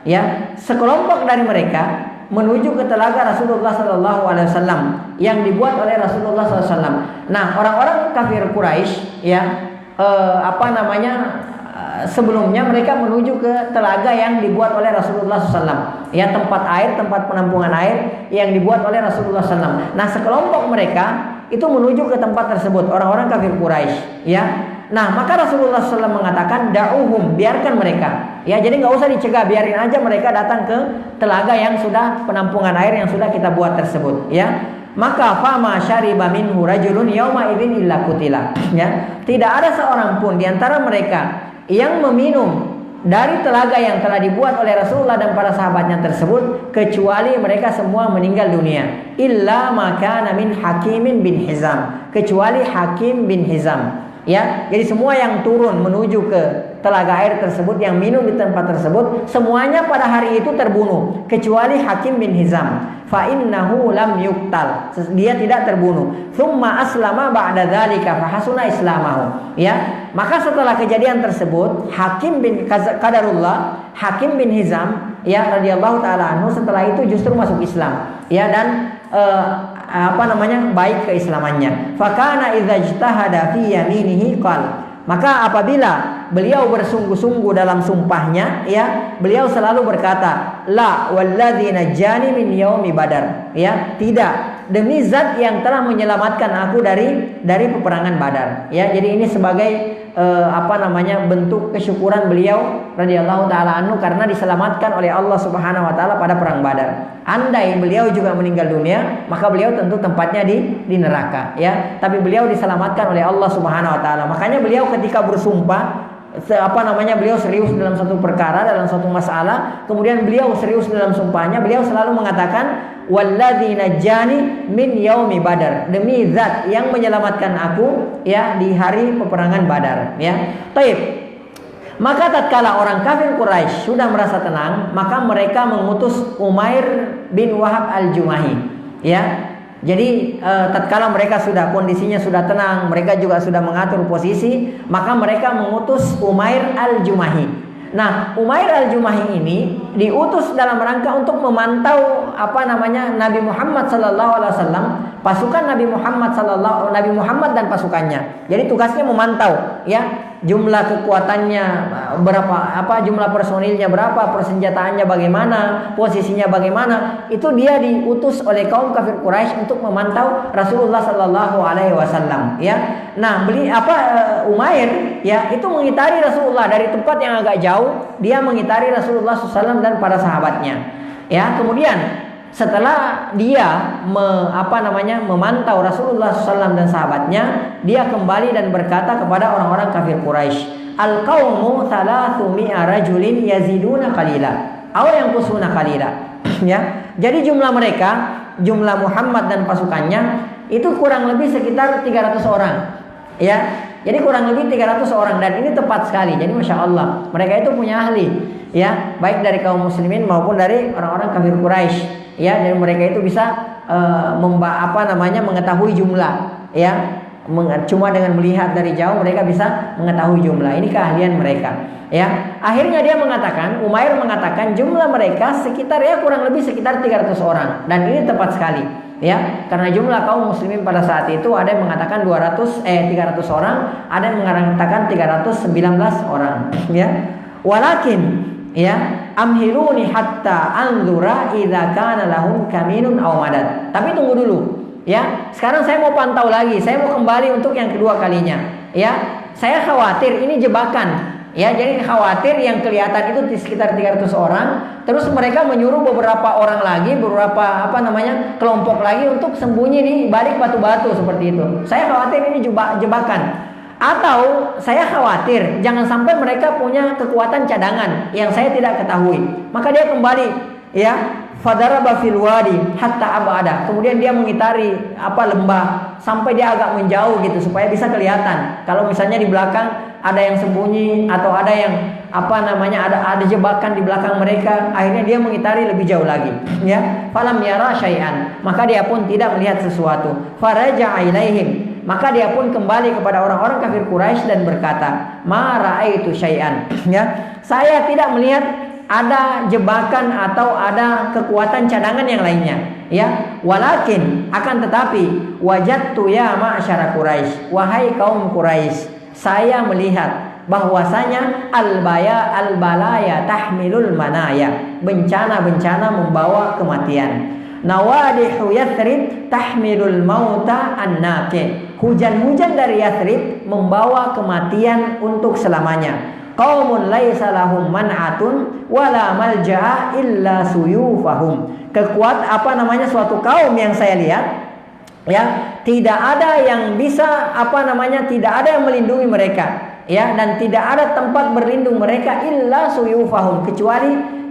Ya, sekelompok dari mereka menuju ke telaga Rasulullah SAW yang dibuat oleh Rasulullah SAW. Nah, orang-orang kafir Quraisy, ya, sebelumnya mereka menuju ke telaga yang dibuat oleh Rasulullah SAW. Ya, tempat air, tempat penampungan air yang dibuat oleh Rasulullah SAW. Nah, sekelompok mereka itu menuju ke tempat tersebut, orang-orang kafir Quraisy. Ya, nah maka Rasulullah SAW mengatakan, da'uhum, biarkan mereka. Ya, jadi nggak usah dicegah, biarin aja mereka datang ke telaga yang sudah penampungan air yang sudah kita buat tersebut. Ya. Maka fama syariba minhu rajulun yauma idzin illa qutila. Ya, tidak ada seorang pun di antara mereka yang meminum dari telaga yang telah dibuat oleh Rasulullah dan para sahabatnya tersebut kecuali mereka semua meninggal dunia. Illa makana min Hakim bin Hizam, kecuali Hakim bin Hizam. Ya, jadi semua yang turun menuju ke telaga air tersebut, yang minum di tempat tersebut, semuanya pada hari itu terbunuh kecuali Hakim bin Hizam. Fa innahu lam yuqtal, dia tidak terbunuh. Tsumma aslama ba'da dzalika fa hasuna islamahu. Ya, maka setelah kejadian tersebut Hakim bin Qadarullah, Hakim bin Hizam ya radhiyallahu taala anhu setelah itu justru masuk Islam. Ya, dan baik keislamannya. Fakana idza ijtahada fi yaminihi qal, maka apabila beliau bersungguh-sungguh dalam sumpahnya, ya, beliau selalu berkata, la walladzi najani min yaumi badar, ya, tidak, demi zat yang telah menyelamatkan aku dari peperangan Badar. Ya, jadi ini sebagai bentuk kesyukuran beliau radhiyallahu taala anhu karena diselamatkan oleh Allah Subhanahu wa taala pada perang Badar. Andai beliau juga meninggal dunia, maka beliau tentu tempatnya di neraka, ya. Tapi beliau diselamatkan oleh Allah Subhanahu wa taala. Makanya beliau ketika bersumpah, beliau serius dalam satu perkara, dalam satu masalah, kemudian beliau serius dalam sumpahnya, beliau selalu mengatakan, walladzi najani min yaumi badar, demi zat yang menyelamatkan aku, ya, di hari peperangan Badar, ya. Taib. Maka tatkala orang kafir Quraisy sudah merasa tenang, maka mereka mengutus Umair bin Wahab al-Jumahi, ya. Jadi tatkala mereka sudah kondisinya sudah tenang, mereka juga sudah mengatur posisi, maka mereka mengutus Umair al-Jumahi. Nah, Umair al-Jumahi ini diutus dalam rangka untuk memantau Nabi Muhammad sallallahu alaihi wasallam, pasukan Nabi Muhammad dan pasukannya. Jadi tugasnya memantau, ya, jumlah kekuatannya berapa, jumlah personilnya berapa, persenjataannya bagaimana, posisinya bagaimana. Itu dia diutus oleh kaum kafir Quraisy untuk memantau Rasulullah sallallahu alaihi wasallam, ya. Nah, Umair, ya, itu mengitari Rasulullah dari tempat yang agak jauh. Dia mengitari Rasulullah SAW dan para sahabatnya. Ya, kemudian setelah dia memantau Rasulullah SAW dan sahabatnya, dia kembali dan berkata kepada orang-orang kafir Quraisy, al-qaumu 300 rajulin yaziduna qalila aw yanqusuna qalila. Ya, jadi jumlah Muhammad dan pasukannya itu kurang lebih sekitar 300 orang. Ya, jadi kurang lebih 300 orang, dan ini tepat sekali. Jadi Masya Allah, mereka itu punya ahli, ya, baik dari kaum muslimin maupun dari orang-orang kafir Quraisy, ya, dan mereka itu bisa mengetahui jumlah, ya, cuma dengan melihat dari jauh mereka bisa mengetahui jumlah. Ini keahlian mereka, ya. Akhirnya Umair mengatakan jumlah mereka kurang lebih sekitar 300 orang, dan ini tepat sekali. Ya, karena jumlah kaum muslimin pada saat itu ada yang mengatakan 300 orang, ada yang mengatakan 319 orang, ya. Walakin, ya, amhiluni hatta anzura idza kana lahum kaminun aw madad. Tapi tunggu dulu, ya. Sekarang saya mau pantau lagi, saya mau kembali untuk yang kedua kalinya, ya. Saya khawatir ini jebakan. Ya, jadi khawatir yang kelihatan itu di sekitar 300 orang, terus mereka menyuruh beberapa orang lagi, beberapa kelompok lagi untuk sembunyi di balik batu-batu seperti itu. Saya khawatir ini jebakan. Atau saya khawatir jangan sampai mereka punya kekuatan cadangan yang saya tidak ketahui. Maka dia kembali, ya, fadaraba fil wadi hatta abada. Kemudian dia mengitari lembah sampai dia agak menjauh gitu supaya bisa kelihatan. Kalau misalnya di belakang ada yang sembunyi atau ada yang ada jebakan di belakang mereka, akhirnya dia mengitari lebih jauh lagi, ya. Falam yara syai'an, maka dia pun tidak melihat sesuatu. Faraja'a ilaihim, maka dia pun kembali kepada orang-orang kafir Quraisy dan berkata, ma ra'aitu syai'an, ya, saya tidak melihat ada jebakan atau ada kekuatan cadangan yang lainnya, ya. Walakin, akan tetapi, wajadtu ya ma'syara Quraisy, wahai kaum Quraisy, saya melihat bahwasanya al-balaya tahmilul manaya, bencana-bencana membawa kematian. Nawadihu Yathrib tahmilul mauta an-naqi, hujan-hujan dari Yathrib membawa kematian untuk selamanya. Qaumun laisa lahum man'atun wala malja'a illa suyufahum, suatu kaum yang saya lihat, ya, tidak ada yang bisa tidak ada yang melindungi mereka, ya, dan tidak ada tempat berlindung mereka illa suyufahum,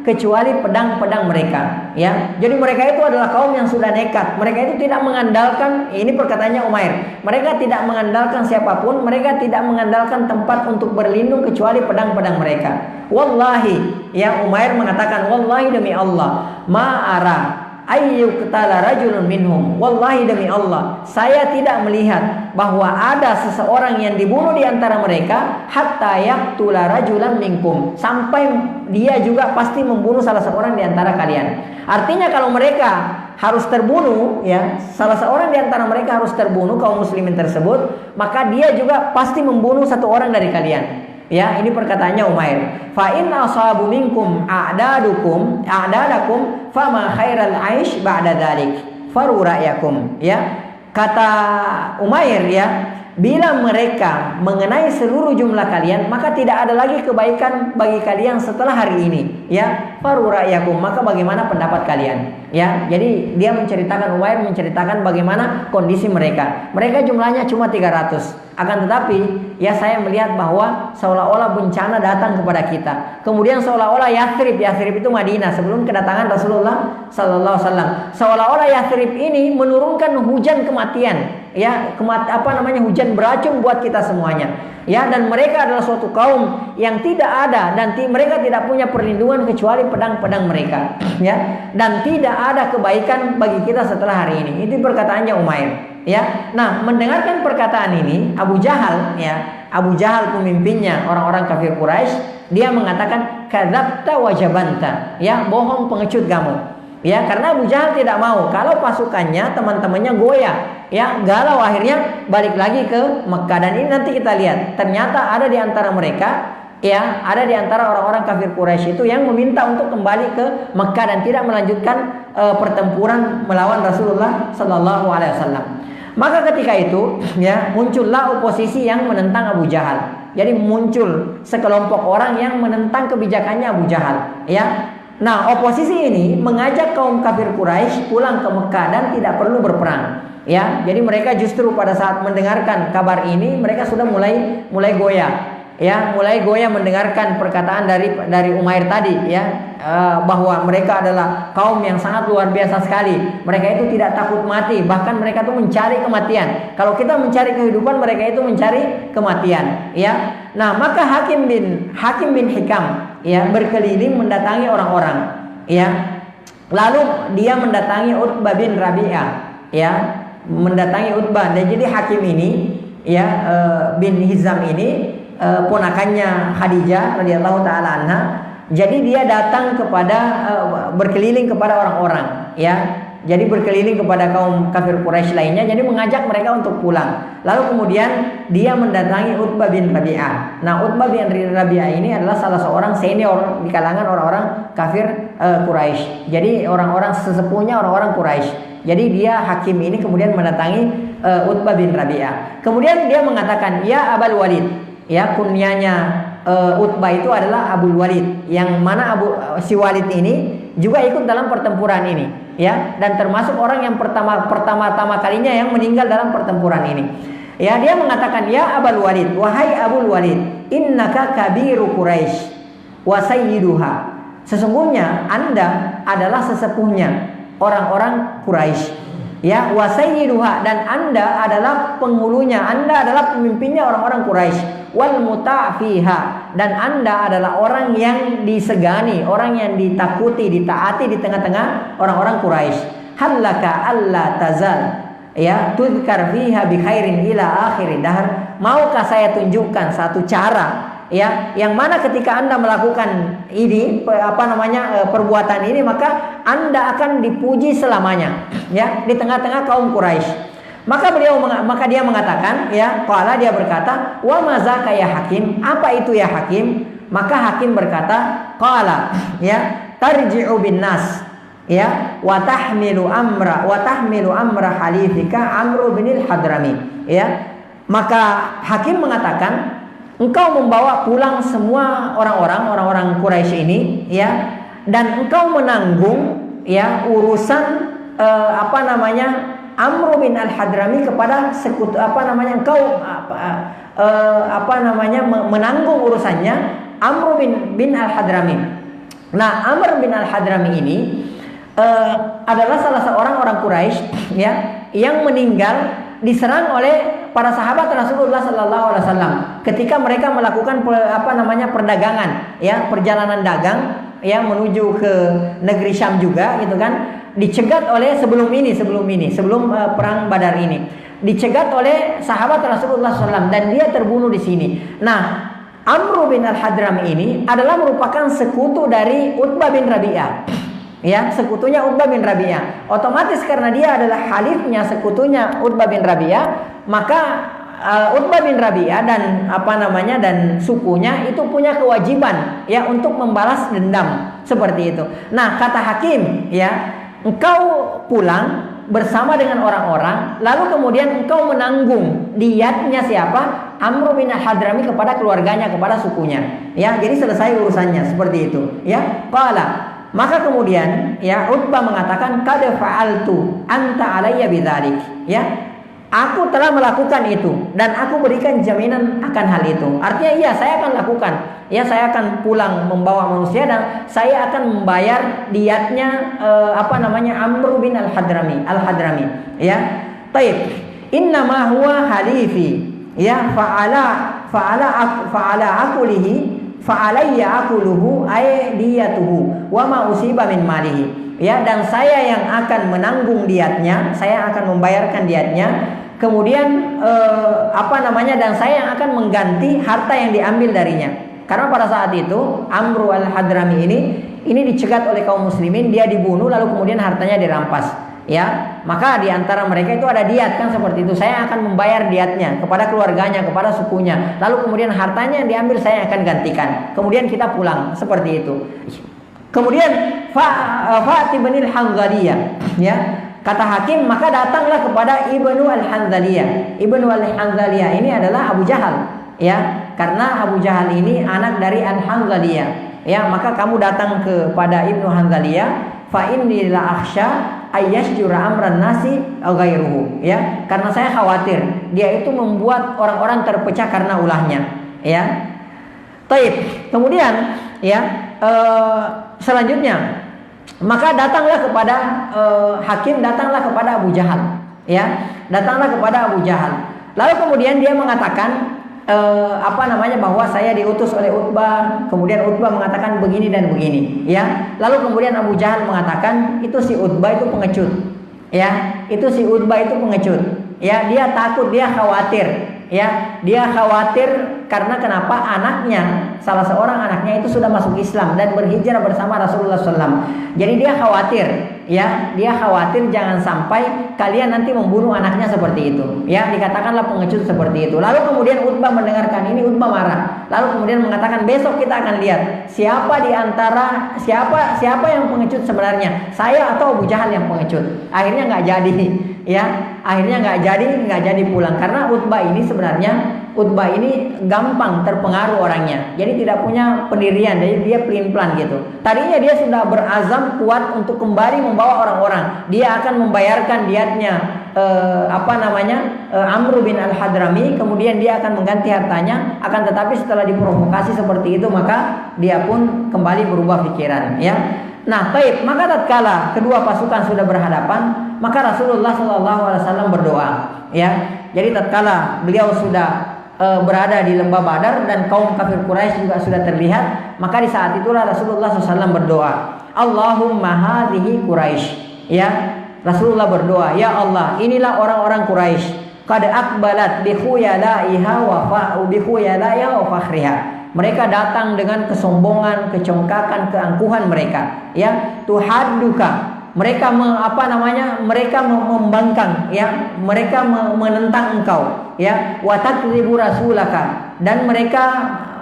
kecuali pedang-pedang mereka, ya. Jadi mereka itu adalah kaum yang sudah nekat. Mereka itu tidak mengandalkan, ini perkataannya Umair, mereka tidak mengandalkan siapapun, mereka tidak mengandalkan tempat untuk berlindung kecuali pedang-pedang mereka. Wallahi, ya, Umair mengatakan, wallahi demi Allah, ma'ara ayyuqtala rajulun minhum, wallahi demi Allah, saya tidak melihat bahwa ada seseorang yang dibunuh di antara mereka hatta yaqtula rajulan minkum, sampai dia juga pasti membunuh salah seorang di antara kalian. Artinya kalau mereka harus terbunuh, ya, salah seorang di antara mereka harus terbunuh, kaum muslimin tersebut, maka dia juga pasti membunuh satu orang dari kalian. Ya, ini perkataannya Umair. Fa in asabu minkum a'dadakum fama khairal aish ba'da dzalik faru ra'yakum. Ya, kata Umair, ya, bila mereka mengenai seluruh jumlah kalian, maka tidak ada lagi kebaikan bagi kalian setelah hari ini, ya. Faru ra'yakum, maka bagaimana pendapat kalian? Ya, jadi dia Umair menceritakan bagaimana kondisi mereka. Mereka jumlahnya cuma 300. Akan tetapi, ya, saya melihat bahwa seolah-olah bencana datang kepada kita. Kemudian seolah-olah Yathrib itu Madinah sebelum kedatangan Rasulullah sallallahu alaihi wasallam. Seolah-olah Yathrib ini menurunkan hujan kematian, ya, hujan beracun buat kita semuanya. Ya, dan mereka adalah suatu kaum yang tidak ada dan mereka tidak punya perlindungan kecuali pedang-pedang mereka, ya. Dan tidak ada kebaikan bagi kita setelah hari ini. Itu perkataannya Umair, ya. Nah, mendengarkan perkataan ini, Abu Jahal pemimpinnya orang-orang kafir Quraisy, dia mengatakan kadzabta wa jabanta, ya, bohong pengecut kamu. Ya, karena Abu Jahal tidak mau kalau pasukannya, teman-temannya goyah, ya, galau, akhirnya balik lagi ke Mekah. Dan ini nanti kita lihat, ternyata ada di antara mereka, ya, ada di antara orang-orang kafir Quraisy itu yang meminta untuk kembali ke Mekah dan tidak melanjutkan pertempuran melawan Rasulullah sallallahu alaihi wasallam. Maka ketika itu, ya, muncullah oposisi yang menentang Abu Jahal. Jadi muncul sekelompok orang yang menentang kebijakannya Abu Jahal, ya. Nah, oposisi ini mengajak kaum kafir Quraisy pulang ke Mekah dan tidak perlu berperang, ya. Jadi mereka justru pada saat mendengarkan kabar ini, mereka sudah mulai goyah, ya, mulai goyah mendengarkan perkataan dari Umair tadi, ya, bahwa mereka adalah kaum yang sangat luar biasa sekali. Mereka itu tidak takut mati, bahkan mereka itu mencari kematian. Kalau kita mencari kehidupan, mereka itu mencari kematian, ya. Nah, maka Hakim bin Hikam, ya, berkeliling mendatangi orang-orang, ya. Lalu dia mendatangi Utbah bin Rabi'ah, ya, mendatangi Utbah. Dan jadi Hakim ini, ya, bin Hizam ini, ponakannya Khadijah radhiyallahu taala anha. Jadi dia datang berkeliling kepada orang-orang, ya. Jadi berkeliling kepada kaum kafir Quraisy lainnya, jadi mengajak mereka untuk pulang. Lalu kemudian dia mendatangi Utbah bin Rabi'ah. Nah, Utbah bin Rabi'ah ini adalah salah seorang senior di kalangan orang-orang kafir Quraisy. Jadi orang-orang sesepuhnya orang-orang Quraisy. Jadi dia Hakim ini kemudian mendatangi Utbah bin Rabi'ah. Kemudian dia mengatakan, "Ya Abul Walid." Ya, kunyanya Utbah itu adalah Abul Walid, yang mana si Walid ini juga ikut dalam pertempuran ini, ya, dan termasuk orang yang pertama kalinya yang meninggal dalam pertempuran ini. Ya, dia mengatakan, "Ya Abul Walid, wahai Abul Walid, innaka kabiru Quraisy wa sayyiduha." Sesungguhnya Anda adalah sesepuhnya orang-orang Quraisy, ya, wa sayyiduha, dan Anda adalah penghulunya, Anda adalah pemimpinnya orang-orang Quraisy, wal mutafiha, dan Anda adalah orang yang disegani, orang yang ditakuti, ditaati di tengah-tengah orang-orang Quraisy. Hallaka alla tazal, ya, tudkar fiha bi khairin ila akhir dahr. Maukah saya tunjukkan satu cara, ya, yang mana ketika Anda melakukan ini, perbuatan ini, maka Anda akan dipuji selamanya, ya, di tengah-tengah kaum Quraisy. Maka dia mengatakan, ya, qala, dia berkata, wa mazaka ya hakim, apa itu ya hakim? Maka hakim berkata, qala, ya, tarji'u bin nas, ya, wa tahmilu amra halifika Amru binil Hadrami, ya. Maka hakim mengatakan, engkau membawa pulang semua orang-orang Quraisy ini, ya, dan engkau menanggung, ya, urusan Amru bin al-Hadrami kepada sekutu, engkau menanggung urusannya Amru bin al-Hadrami. Nah, Amr bin al-Hadrami ini adalah salah seorang orang Quraisy, ya, yang meninggal diserang oleh para sahabat Rasulullah sallallahu alaihi wasallam ketika mereka melakukan perdagangan, ya, perjalanan dagang, ya, menuju ke negeri Syam juga, gitu kan. Dicegat oleh sebelum perang Badar ini, dicegat oleh sahabat Rasulullah SAW dan dia terbunuh di sini. Nah, Amru bin al-Hadrami ini adalah merupakan sekutu dari Utbah bin Rabi'ah, ya, sekutunya Utbah bin Rabi'ah. Otomatis karena dia adalah halifnya, sekutunya Utbah bin Rabi'ah, maka Utbah bin Rabi'ah dan sukunya itu punya kewajiban, ya, untuk membalas dendam seperti itu. Nah, kata hakim, ya, engkau pulang bersama dengan orang-orang, lalu kemudian engkau menanggung diyatnya siapa? Amru bin al-Hadrami kepada keluarganya, kepada sukunya, ya. Jadi selesai urusannya seperti itu, ya. Qala, maka kemudian, ya, Utbah mengatakan, qad fa'altu anta alayya bidzalik, ya, aku telah melakukan itu dan aku berikan jaminan akan hal itu. Artinya, iya, saya akan lakukan, ya, saya akan pulang membawa manusia dan saya akan membayar diyatnya Amru bin al-Hadrami, ya. Taib, innama huwa halifi, ya, fa'ala akulihi fa'alayya akuluhu ay diyatuhu wa ma usiba min malihi, ya, dan saya yang akan menanggung diyatnya, saya akan membayarkan diyatnya, kemudian dan saya yang akan mengganti harta yang diambil darinya. Karena pada saat itu Amru al-Hadrami ini dicegat oleh kaum muslimin, dia dibunuh lalu kemudian hartanya dirampas, ya. Maka di antara mereka itu ada diat, kan, seperti itu. Saya akan membayar diatnya kepada keluarganya, kepada sukunya. Lalu kemudian hartanya yang diambil saya akan gantikan. Kemudian kita pulang seperti itu. Kemudian Ibnul Hanzaliyah, ya. Kata hakim, maka datanglah kepada Ibnu al-Hanzaliyah. Ibnu al-Hanzaliyah ini adalah Abu Jahal, ya. Karena Abu Jahal ini anak dari al-Hanzaliyah, ya. Maka kamu datang kepada Ibnu Hanzaliyah, fa inni la akhsha ayyasjura amran nasi ghairuhu, ya. Karena saya khawatir dia itu membuat orang-orang terpecah karena ulahnya, ya. Taib. Kemudian, ya, selanjutnya, maka datanglah kepada hakim, datanglah kepada Abu Jahal, ya, datanglah kepada Abu Jahal. Lalu kemudian dia mengatakan bahwa saya diutus oleh Utbah. Kemudian Utbah mengatakan begini dan begini, ya. Lalu kemudian Abu Jahal mengatakan itu si Utbah itu pengecut, ya. Itu si Utbah itu pengecut, ya. Dia takut, dia khawatir, ya. Dia khawatir karena kenapa? Anaknya, salah seorang anaknya itu sudah masuk Islam dan berhijrah bersama Rasulullah SAW. Jadi dia khawatir, ya, dia khawatir jangan sampai kalian nanti membunuh anaknya seperti itu, ya. Dikatakanlah pengecut seperti itu. Lalu kemudian Utbah mendengarkan ini, Utbah marah. Lalu kemudian mengatakan, besok kita akan lihat siapa di antara siapa yang pengecut sebenarnya, saya atau Abu Jahal yang pengecut. Akhirnya nggak jadi, ya. Akhirnya nggak jadi pulang karena Utbah ini gampang terpengaruh orangnya. Jadi tidak punya pendirian, jadi dia pelin-pelan gitu. Tadinya dia sudah berazam kuat untuk kembali membawa orang-orang. Dia akan membayarkan diatnya Amru bin al-Hadrami, kemudian dia akan mengganti hartanya. Akan tetapi setelah diprovokasi seperti itu, maka dia pun kembali berubah pikiran, ya. Nah, baik, maka tatkala kedua pasukan sudah berhadapan, maka Rasulullah SAW berdoa, ya. Jadi tatkala beliau sudah berada di lembah Badar dan kaum kafir Quraisy juga sudah terlihat, maka di saat itulah Rasulullah SAW berdoa, Allahumma hadhihi Quraisy, ya. Rasulullah berdoa, ya Allah, inilah orang-orang Quraisy, qad aqbalat bi khuyalaiha wa fakhriha. Mereka datang dengan kesombongan, kecongkakan, keangkuhan mereka, ya. Tuhadduka, mereka mereka membangkang, ya, mereka menentang engkau, ya, wa takdzibu rasulaka, dan mereka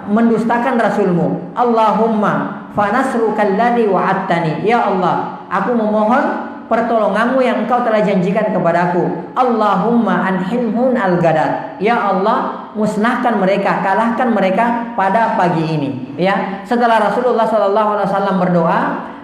mendustakan rasulmu. Allahumma fanasruka alladzi wa'adtani, ya Allah, aku memohon pertolonganmu yang engkau telah janjikan kepadaku. Allahumma anhimhun al-gadat, ya Allah, musnahkan mereka, kalahkan mereka pada pagi ini. Ya, setelah Rasulullah SAW berdoa,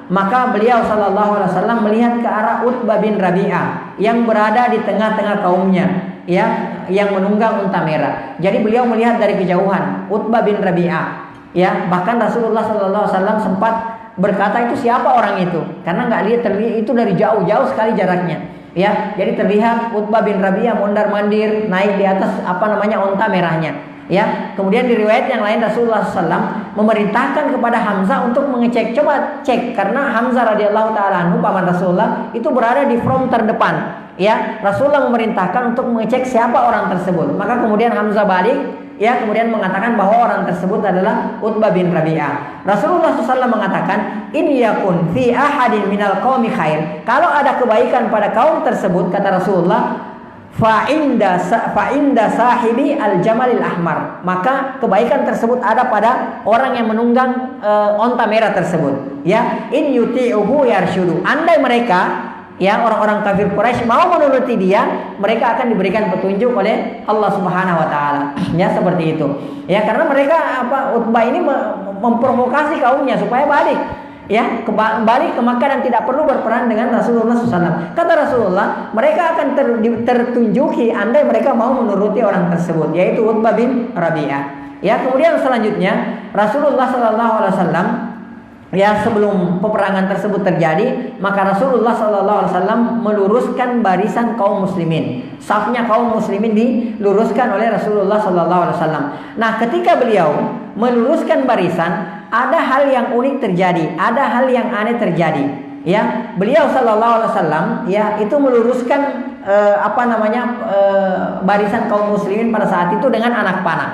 maka beliau SAW melihat ke arah Utbah bin Rabi'ah yang berada di tengah-tengah kaumnya, ya, yang menunggang unta merah. Jadi beliau melihat dari kejauhan Utbah bin Rabi'ah, ya, bahkan Rasulullah SAW sempat berkata, itu siapa orang itu? Karena nggak lihat, terlihat itu dari jauh sekali jaraknya, ya. Jadi terlihat Utbah bin Rabi'ah mondar-mandir naik di atas unta merahnya, ya. Kemudian di riwayat yang lain Rasulullah SAW memerintahkan kepada Hamzah untuk mengecek, coba cek, karena Hamzah radhiyallahu taala anhu paman Rasulullah itu berada di front terdepan, ya. Rasulullah memerintahkan untuk mengecek siapa orang tersebut. Maka kemudian Hamzah balik, ya, kemudian mengatakan bahwa orang tersebut adalah Utbah bin Rabi'ah. Rasulullah SAW mengatakan, in yakun fi ahadin minal qaumi khair, kalau ada kebaikan pada kaum tersebut, kata Rasulullah, fa inda sahibi al jamalil ahmar, maka kebaikan tersebut ada pada orang yang menunggang onta merah tersebut, ya. In yuti'uhu yarshudu, andai mereka, ya, orang-orang kafir Quraisy mau menuruti dia, mereka akan diberikan petunjuk oleh Allah Subhanahu wa taala. Ya, seperti itu. Ya, karena mereka Utbah ini memprovokasi kaumnya supaya balik, ya, balik ke Makkah dan tidak perlu berperang dengan Rasulullah SAW. Kata Rasulullah, mereka akan tertunjuki andai mereka mau menuruti orang tersebut, yaitu Utbah bin Rabi'ah. Ya, kemudian selanjutnya Rasulullah SAW, ya, sebelum peperangan tersebut terjadi, maka Rasulullah SAW meluruskan barisan kaum muslimin. Safnya kaum muslimin diluruskan oleh Rasulullah SAW. Nah, ketika beliau meluruskan barisan, ada hal yang unik terjadi, ada hal yang aneh terjadi. Ya, beliau SAW, ya, itu meluruskan barisan kaum muslimin pada saat itu dengan anak panah.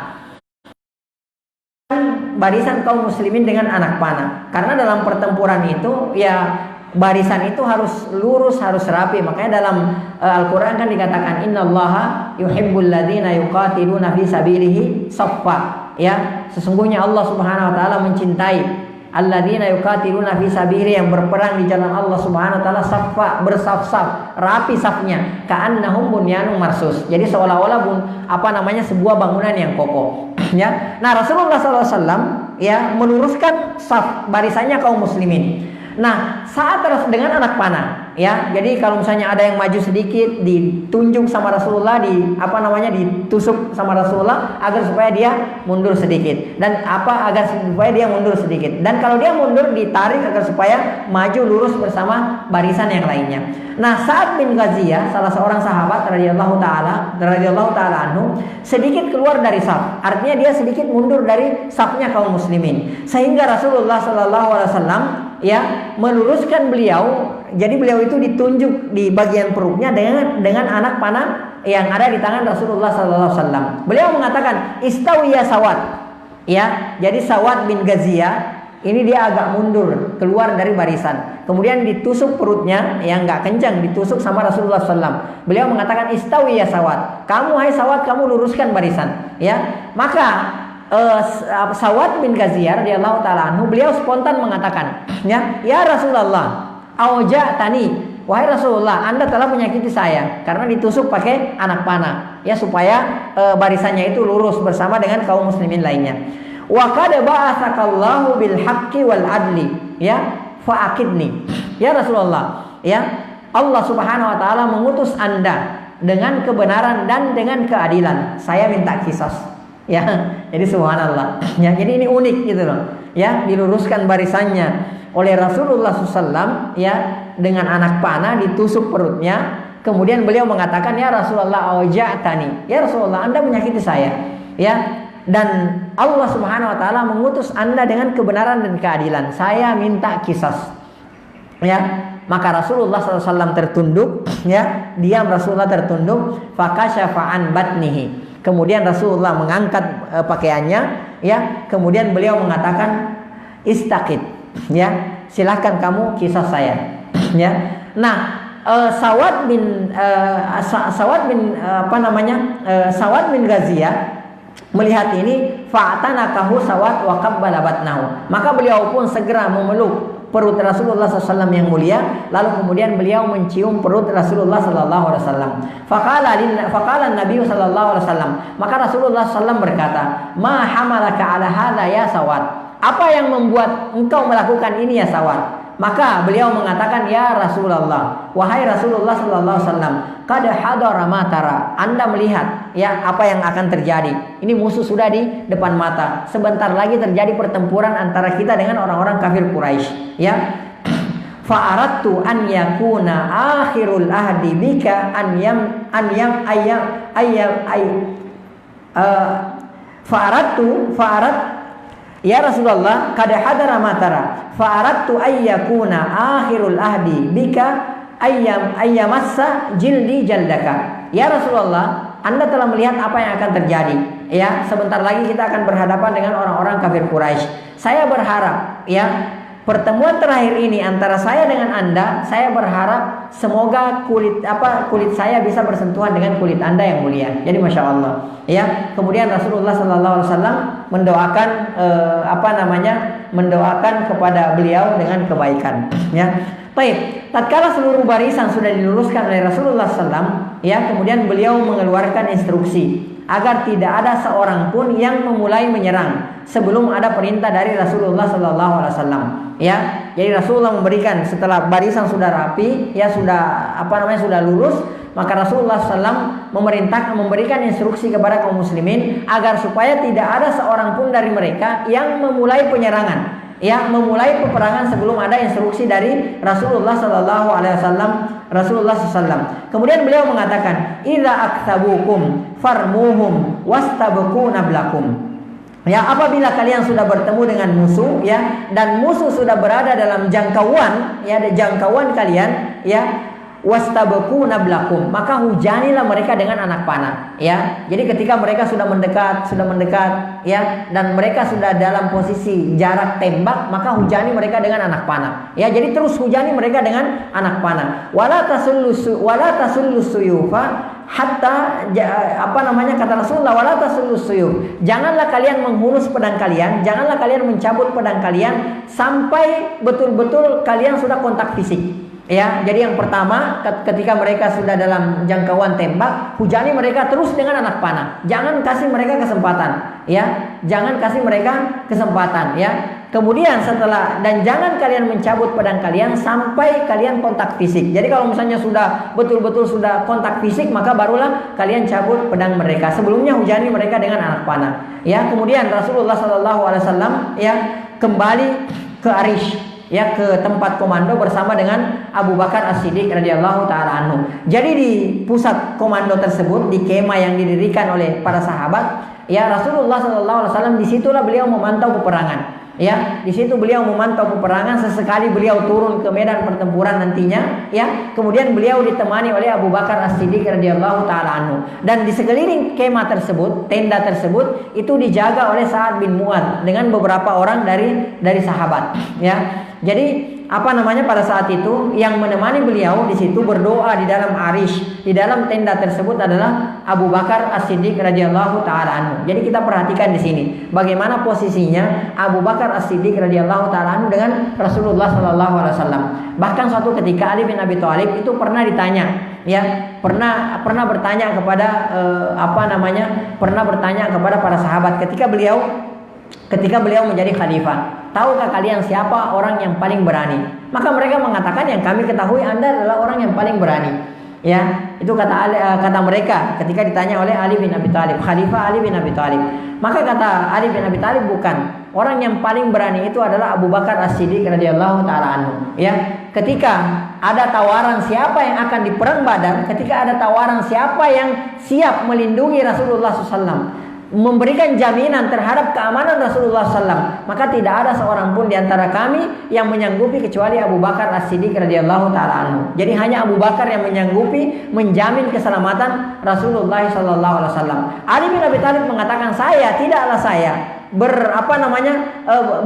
Barisan kaum muslimin dengan anak panah, karena dalam pertempuran itu, ya, barisan itu harus lurus, harus rapi. Makanya dalam Al-Quran kan dikatakan, innallaha yuhibbul ladzina yuqatiluna fi sabilihi shaffa, ya, sesungguhnya Allah Subhanahu wa taala mencintai alladzina yuqatiluna fi sabilihi, yang berperang di jalan Allah Subhanahu wa taala, shaffa, bersaf-saf, rapi safnya, ka'annahum bunyanun marsus, jadi seolah-olah sebuah bangunan yang kokoh. Ya, nah Rasulullah SAW, ya, meluruskan saf barisannya kaum muslimin. Nah, saat dengan anak panah, ya, jadi kalau misalnya ada yang maju sedikit, ditunjuk sama Rasulullah, ditusuk sama Rasulullah agar supaya dia mundur sedikit, dan agar supaya dia mundur sedikit, dan kalau dia mundur ditarik agar supaya maju lurus bersama barisan yang lainnya. Nah, Sa'ad bin Ghaziyah, salah seorang sahabat radhiyallahu taala anhu, sedikit keluar dari saf, artinya dia sedikit mundur dari safnya kaum muslimin, sehingga Rasulullah SAW, ya, meluruskan beliau. Jadi beliau itu ditunjuk di bagian perutnya dengan anak panah yang ada di tangan Rasulullah SAW. Beliau mengatakan, istawi ya Sawad, ya. Jadi Sawad bin Ghaziyah ini dia agak mundur keluar dari barisan, kemudian ditusuk perutnya, yang nggak kencang, ditusuk sama Rasulullah SAW. Beliau mengatakan, istawi ya Sawad, kamu hai Sawad, kamu luruskan barisan, ya. Maka Sawad bin Ghaziyah radhiyallahu taala anhu, beliau spontan mengatakan, ya Rasulullah, auja'tani, wahai Rasulullah, Anda telah menyakiti saya karena ditusuk pakai anak panah, ya, supaya barisannya itu lurus bersama dengan kaum muslimin lainnya. Wa qad ba'atsakallahu bil haqqi wal adli, ya, fa'aqidni, ya Rasulullah, ya, Allah Subhanahu wa taala mengutus Anda dengan kebenaran dan dengan keadilan, saya minta kisos. Ya, jadi subhanallah. Ya, jadi ini unik gitu loh. Ya, diluruskan barisannya oleh Rasulullah SAW, ya, dengan anak panah ditusuk perutnya. Kemudian beliau mengatakan, ya Rasulullah, auja'tani, ya Rasulullah, Anda menyakiti saya, ya, dan Allah Subhanahu wa taala mengutus Anda dengan kebenaran dan keadilan, saya minta kisos. Ya, maka Rasulullah SAW tertunduk, ya, diam Rasulullah tertunduk, fakasyafa an batnihi. Kemudian Rasulullah mengangkat pakaiannya, ya, kemudian beliau mengatakan, istaqid, ya, silahkan kamu kisah saya, ya. Nah, Sawad bin Sawad bin Ghaziyah melihat ini, fa'tanakahu Sawad wa qabbala batnahu. Maka beliau pun segera memeluk perut Rasulullah SAW yang mulia, lalu kemudian beliau mencium perut Rasulullah SAW. Faqala Nabi SAW, maka Rasulullah SAW berkata, ma hamalaka ala hadha ya Sawad, apa yang membuat engkau melakukan ini ya Sawad? Maka beliau mengatakan, ya Rasulullah, wahai Rasulullah SAW, qad hadara ma tara, Anda melihat ya apa yang akan terjadi. Ini musuh sudah di depan mata. Sebentar lagi terjadi pertempuran antara kita dengan orang-orang kafir Quraisy, ya. Fa'aradtu an yakuna akhirul ahdi bika ya Rasulullah, qad hadara matara fa'aradtu ayyakuna akhirul ahdi bika ayyamassa jildi jaldaka. Ya Rasulullah, Anda telah melihat apa yang akan terjadi. Ya, sebentar lagi kita akan berhadapan dengan orang-orang kafir Quraisy. Saya berharap ya, pertemuan terakhir ini antara saya dengan Anda, saya berharap semoga kulit saya bisa bersentuhan dengan kulit Anda yang mulia. Jadi masya Allah. Ya, kemudian Rasulullah SAW mendoakan mendoakan kepada beliau dengan kebaikan. Ya, baik. Tatkala seluruh barisan sudah diluruskan oleh Rasulullah SAW, ya, kemudian beliau mengeluarkan instruksi agar tidak ada seorang pun yang memulai menyerang sebelum ada perintah dari Rasulullah SAW. Ya, jadi Rasulullah memberikan setelah barisan sudah rapi, ya sudah sudah lurus, maka Rasulullah SAW memberikan instruksi kepada kaum muslimin agar supaya tidak ada seorang pun dari mereka yang memulai penyerangan, ya, memulai peperangan sebelum ada instruksi dari Rasulullah SAW. Kemudian beliau mengatakan, idza aktsabukum farmuhum wastabqu nablakum. Ya, apabila kalian sudah bertemu dengan musuh, ya, dan musuh sudah berada dalam jangkauan, ya, jangkauan kalian, ya, wastabqu nablakum, maka hujanilah mereka dengan anak panah, ya. Jadi ketika mereka sudah mendekat, ya, dan mereka sudah dalam posisi jarak tembak, maka hujani mereka dengan anak panah, ya. Jadi terus hujani mereka dengan anak panah. Wala tasullu suyufa hatta kata Rasulullah, wala tasullu suyuf, janganlah kalian menghunus pedang kalian, janganlah kalian mencabut pedang kalian sampai betul-betul kalian sudah kontak fisik. Ya, jadi yang pertama ketika mereka sudah dalam jangkauan tembak, hujani mereka terus dengan anak panah. Jangan kasih mereka kesempatan, ya. Jangan kasih mereka kesempatan, ya. Kemudian dan jangan kalian mencabut pedang kalian sampai kalian kontak fisik. Jadi kalau misalnya sudah betul-betul sudah kontak fisik, maka barulah kalian cabut pedang mereka. Sebelumnya hujani mereka dengan anak panah. Ya, kemudian Rasulullah SAW ya kembali ke Arish, ya, ke tempat komando bersama dengan Abu Bakar As-Siddiq radhiyallahu taala anhu. Jadi di pusat komando tersebut, di kemah yang didirikan oleh para sahabat, ya, Rasulullah SAW disitulah beliau memantau peperangan. Ya, di situ beliau memantau peperangan. Sesekali beliau turun ke medan pertempuran nantinya, ya. Kemudian beliau ditemani oleh Abu Bakar As-Siddiq radhiyallahu taala anhu. Dan di sekeliling kemah tersebut, tenda tersebut itu dijaga oleh Sa'ad bin Mu'adz dengan beberapa orang dari sahabat, ya. Jadi pada saat itu yang menemani beliau di situ berdoa di dalam arish, di dalam tenda tersebut adalah Abu Bakar As-Siddiq radhiyallahu taala anhu. Jadi kita perhatikan di sini bagaimana posisinya Abu Bakar As-Siddiq radhiyallahu taala anhu dengan Rasulullah sallallahu alaihi wasallam. Bahkan suatu ketika Ali bin Abi Thalib itu pernah ditanya, ya, pernah bertanya kepada pernah bertanya kepada para sahabat ketika beliau menjadi khalifah, tahukah kalian siapa orang yang paling berani? Maka mereka mengatakan, yang kami ketahui Anda adalah orang yang paling berani. Ya, itu kata mereka ketika ditanya oleh Ali bin Abi Thalib, Khalifah Ali bin Abi Thalib. Maka kata Ali bin Abi Thalib, bukan. Orang yang paling berani itu adalah Abu Bakar As-Siddiq radhiyallahu taala anhu. Ya, ketika ada tawaran siapa yang akan di perang Badar, ketika ada tawaran siapa yang siap melindungi Rasulullah SAW, memberikan jaminan terhadap keamanan Rasulullah SAW, maka tidak ada seorang pun di antara kami yang menyanggupi kecuali Abu Bakar As-Siddiq radhiyallahu taala anhu. Jadi hanya Abu Bakar yang menyanggupi menjamin keselamatan Rasulullah SAW. Ali bin Abi Thalib mengatakan, tidaklah saya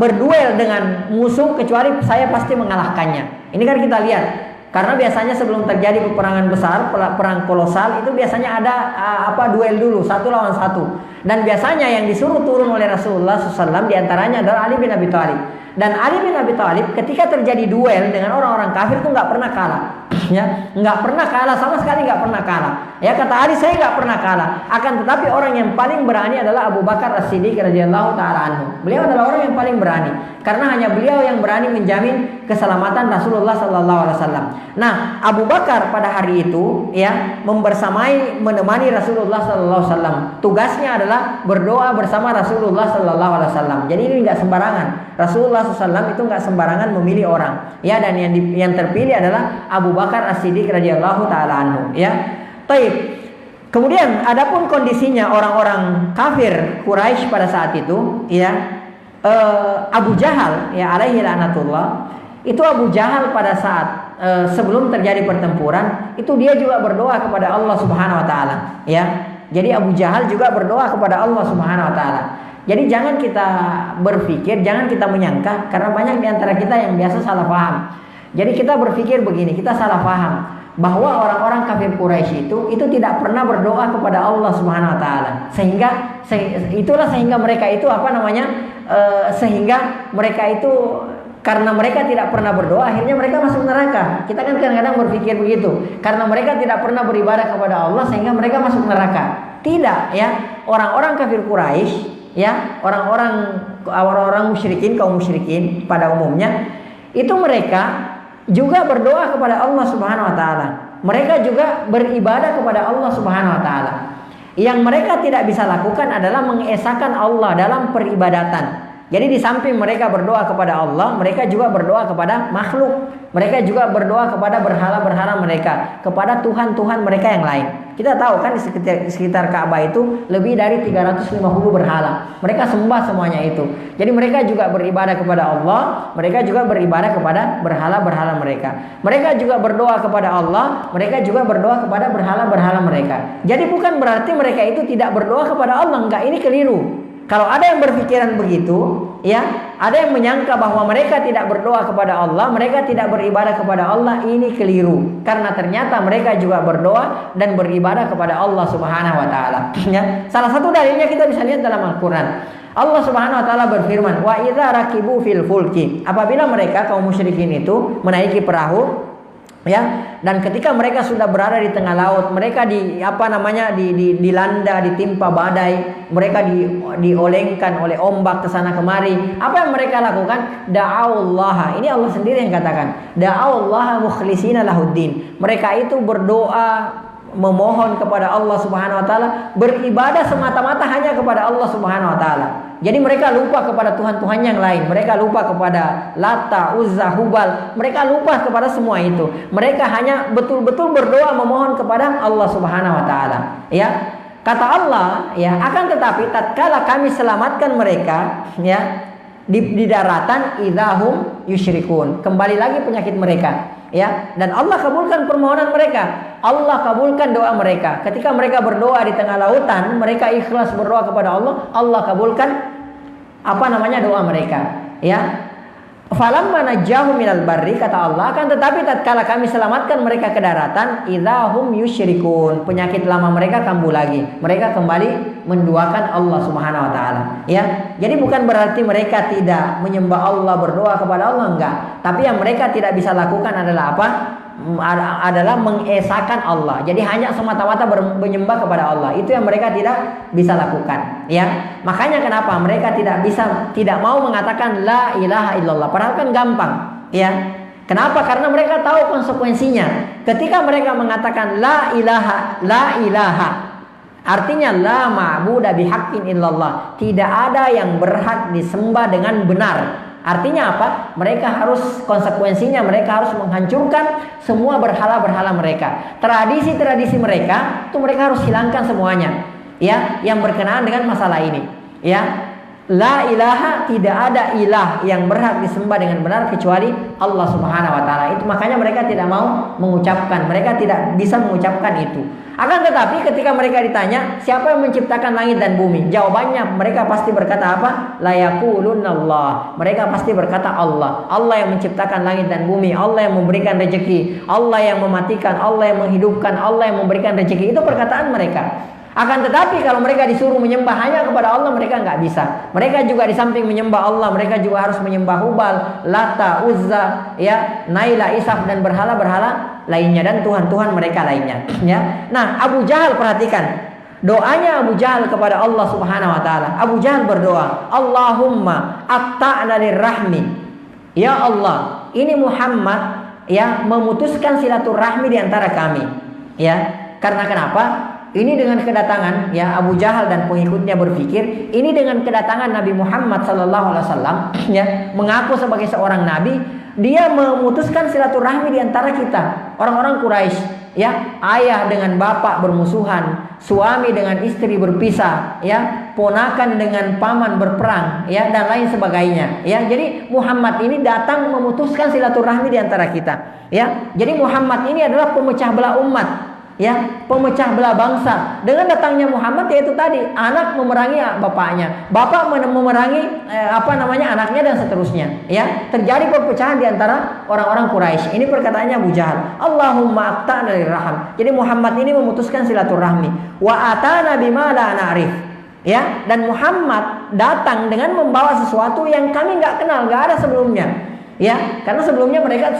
berduel dengan musuh kecuali saya pasti mengalahkannya. Ini kan kita lihat Karena biasanya sebelum terjadi peperangan besar, perang kolosal, itu biasanya ada duel dulu, 1 lawan 1. Dan biasanya yang disuruh turun oleh Rasulullah SAW diantaranya adalah Ali bin Abi Thalib. Dan Ali bin Abi Thalib ketika terjadi duel dengan orang-orang kafir itu nggak pernah kalah. Ya, nggak pernah kalah, sama sekali nggak pernah kalah. Ya, kata Ali, saya nggak pernah kalah. Akan tetapi orang yang paling berani adalah Abu Bakar As-Siddiq radhiyallahu taala anhu. Beliau adalah orang yang paling berani karena hanya beliau yang berani menjamin keselamatan Rasulullah sallallahu alaihi wasallam. Nah, Abu Bakar pada hari itu ya menemani Rasulullah sallallahu alaihi wasallam. Tugasnya adalah berdoa bersama Rasulullah sallallahu alaihi wasallam. Jadi ini nggak sembarangan. Rasulullah SAW itu nggak sembarangan memilih orang. Ya, dan yang terpilih adalah Abu Bakar As-Siddiq radhiyallahu taala anhu. Ya. Taib. Kemudian adapun kondisinya orang-orang kafir Quraisy pada saat itu, ya, Abu Jahal, ya, alaihi laknatullah, itu Abu Jahal pada saat sebelum terjadi pertempuran itu dia juga berdoa kepada Allah Subhanahu Wa Taala, ya. Jadi Abu Jahal juga berdoa kepada Allah Subhanahu Wa Taala. Jadi jangan kita berpikir, jangan kita menyangka, karena banyak di antara kita yang biasa salah paham. Jadi kita berpikir begini, kita salah paham bahwa orang-orang kafir Quraisy itu tidak pernah berdoa kepada Allah Subhanahu Wa Taala, sehingga mereka itu sehingga mereka itu karena mereka tidak pernah berdoa akhirnya mereka masuk neraka. Kita kan kadang-kadang berpikir begitu, karena mereka tidak pernah beribadah kepada Allah sehingga mereka masuk neraka. Tidak, ya. Orang-orang kafir Quraisy, ya, orang-orang musyrikin, kaum musyrikin pada umumnya, itu mereka juga berdoa kepada Allah Subhanahu Wa Taala. Mereka juga beribadah kepada Allah Subhanahu Wa Taala. Yang mereka tidak bisa lakukan adalah mengesahkan Allah dalam peribadatan. Jadi di samping mereka berdoa kepada Allah, mereka juga berdoa kepada makhluk. Mereka juga berdoa kepada berhala-berhala mereka, kepada Tuhan-Tuhan mereka yang lain. Kita tahu kan di sekitar Ka'bah itu lebih dari 350 berhala. Mereka sembah semuanya itu. Jadi mereka juga beribadah kepada Allah, mereka juga beribadah kepada berhala-berhala mereka. Mereka juga berdoa kepada Allah, mereka juga berdoa kepada berhala-berhala mereka. Jadi bukan berarti mereka itu tidak berdoa kepada Allah, enggak, ini keliru. Kalau ada yang berpikiran begitu, ya, ada yang menyangka bahwa mereka tidak berdoa kepada Allah, mereka tidak beribadah kepada Allah, ini keliru. Karena ternyata mereka juga berdoa dan beribadah kepada Allah Subhanahu Wa Taala. Ya, salah satu dalilnya kita bisa lihat dalam Al-Quran. Allah Subhanahu Wa Taala berfirman, wa idza rakibu fil fulki. Apabila mereka kaum musyrikin itu menaiki perahu, ya, dan ketika mereka sudah berada di tengah laut, mereka dilanda, ditimpa badai, mereka diolengkan oleh ombak ke sana kemari. Apa yang mereka lakukan? Da'aullah. Ini Allah sendiri yang katakan. Da'aullah mukhlisina lahuddin. Mereka itu berdoa, memohon kepada Allah Subhanahu Wa Taala, beribadah semata-mata hanya kepada Allah Subhanahu Wa Taala. Jadi mereka lupa kepada Tuhan-Tuhan yang lain. Mereka lupa kepada Lata, Uzza, Hubal. Mereka lupa kepada semua itu. Mereka hanya betul-betul berdoa memohon kepada Allah Subhanahu Wa Taala. Ya, kata Allah, ya, akan tetapi tatkala kami selamatkan mereka, ya, di daratan, idahum yusyrikun. Kembali lagi penyakit mereka. Ya, dan Allah kabulkan permohonan mereka. Allah kabulkan doa mereka. Ketika mereka berdoa di tengah lautan, mereka ikhlas berdoa kepada Allah, Allah kabulkan doa mereka. Ya. Falamma najjahum minal barri, kata Allah, akan tetapi tatkala kami selamatkan mereka ke daratan, idahum yusyrikun. Penyakit lama mereka kambuh lagi. Mereka kembali menduakan Allah Subhanahu Wa Taala. Ya. Jadi bukan berarti mereka tidak menyembah Allah, berdoa kepada Allah, enggak. Tapi yang mereka tidak bisa lakukan adalah apa? Adalah mengesahkan Allah. Jadi hanya semata-mata menyembah kepada Allah. Itu yang mereka tidak bisa lakukan. Ya, makanya kenapa mereka tidak mau mengatakan la ilaha illallah. Padahal kan gampang. Ya, kenapa? Karena mereka tahu konsekuensinya. Ketika mereka mengatakan la ilaha, artinya la ma'budu bihaqqin illallah. Tidak ada yang berhak disembah dengan benar. Artinya apa? Mereka harus, konsekuensinya mereka harus menghancurkan semua berhala-berhala mereka. Tradisi-tradisi mereka itu mereka harus hilangkan semuanya. Ya, yang berkenaan dengan masalah ini. Ya, la ilaha, tidak ada ilah yang berhak disembah dengan benar kecuali Allah Subhanahu Wa Taala. Itu makanya mereka tidak mau mengucapkan, mereka tidak bisa mengucapkan itu. Akan tetapi ketika mereka ditanya, siapa yang menciptakan langit dan bumi? Jawabannya mereka pasti berkata apa? La yaqulunallah. Mereka pasti berkata Allah. Allah yang menciptakan langit dan bumi, Allah yang memberikan rezeki, Allah yang mematikan, Allah yang menghidupkan, Allah yang memberikan rezeki. Itu perkataan mereka. Akan tetapi kalau mereka disuruh menyembah hanya kepada Allah, mereka nggak bisa. Mereka juga di samping menyembah Allah, mereka juga harus menyembah Hubal, Lata, Uzza, ya, Naila, Isaf dan berhala-berhala lainnya dan tuhan-tuhan mereka lainnya. Ya. Nah, Abu Jahal perhatikan doanya Abu Jahal kepada Allah Subhanahu Wa Taala. Abu Jahal berdoa, Allahumma atta'na lirrahmi. Ya Allah, ini Muhammad ya memutuskan silaturahmi di antara kami. Ya, karena kenapa? Ini dengan kedatangan ya Abu Jahal dan pengikutnya berpikir ini dengan kedatangan Nabi Muhammad SAW ya mengaku sebagai seorang nabi, dia memutuskan silaturahmi di antara kita orang-orang Quraisy ya, ayah dengan bapak bermusuhan, suami dengan istri berpisah ya, ponakan dengan paman berperang ya dan lain sebagainya ya. Jadi Muhammad ini datang memutuskan silaturahmi di antara kita ya. Jadi Muhammad ini adalah pemecah belah umat ya, pemecah belah bangsa. Dengan datangnya Muhammad yaitu tadi anak memerangi bapaknya, bapak memerangi anaknya dan seterusnya ya. Terjadi perpecahan di antara orang-orang Quraisy. Ini perkataannya Abu Jahal, Allahumma aqta'na lirraham. Jadi Muhammad ini memutuskan silaturahmi. Wa atana bima la na'rif ya, dan Muhammad datang dengan membawa sesuatu yang kami nggak kenal, nggak ada sebelumnya. Ya, karena sebelumnya mereka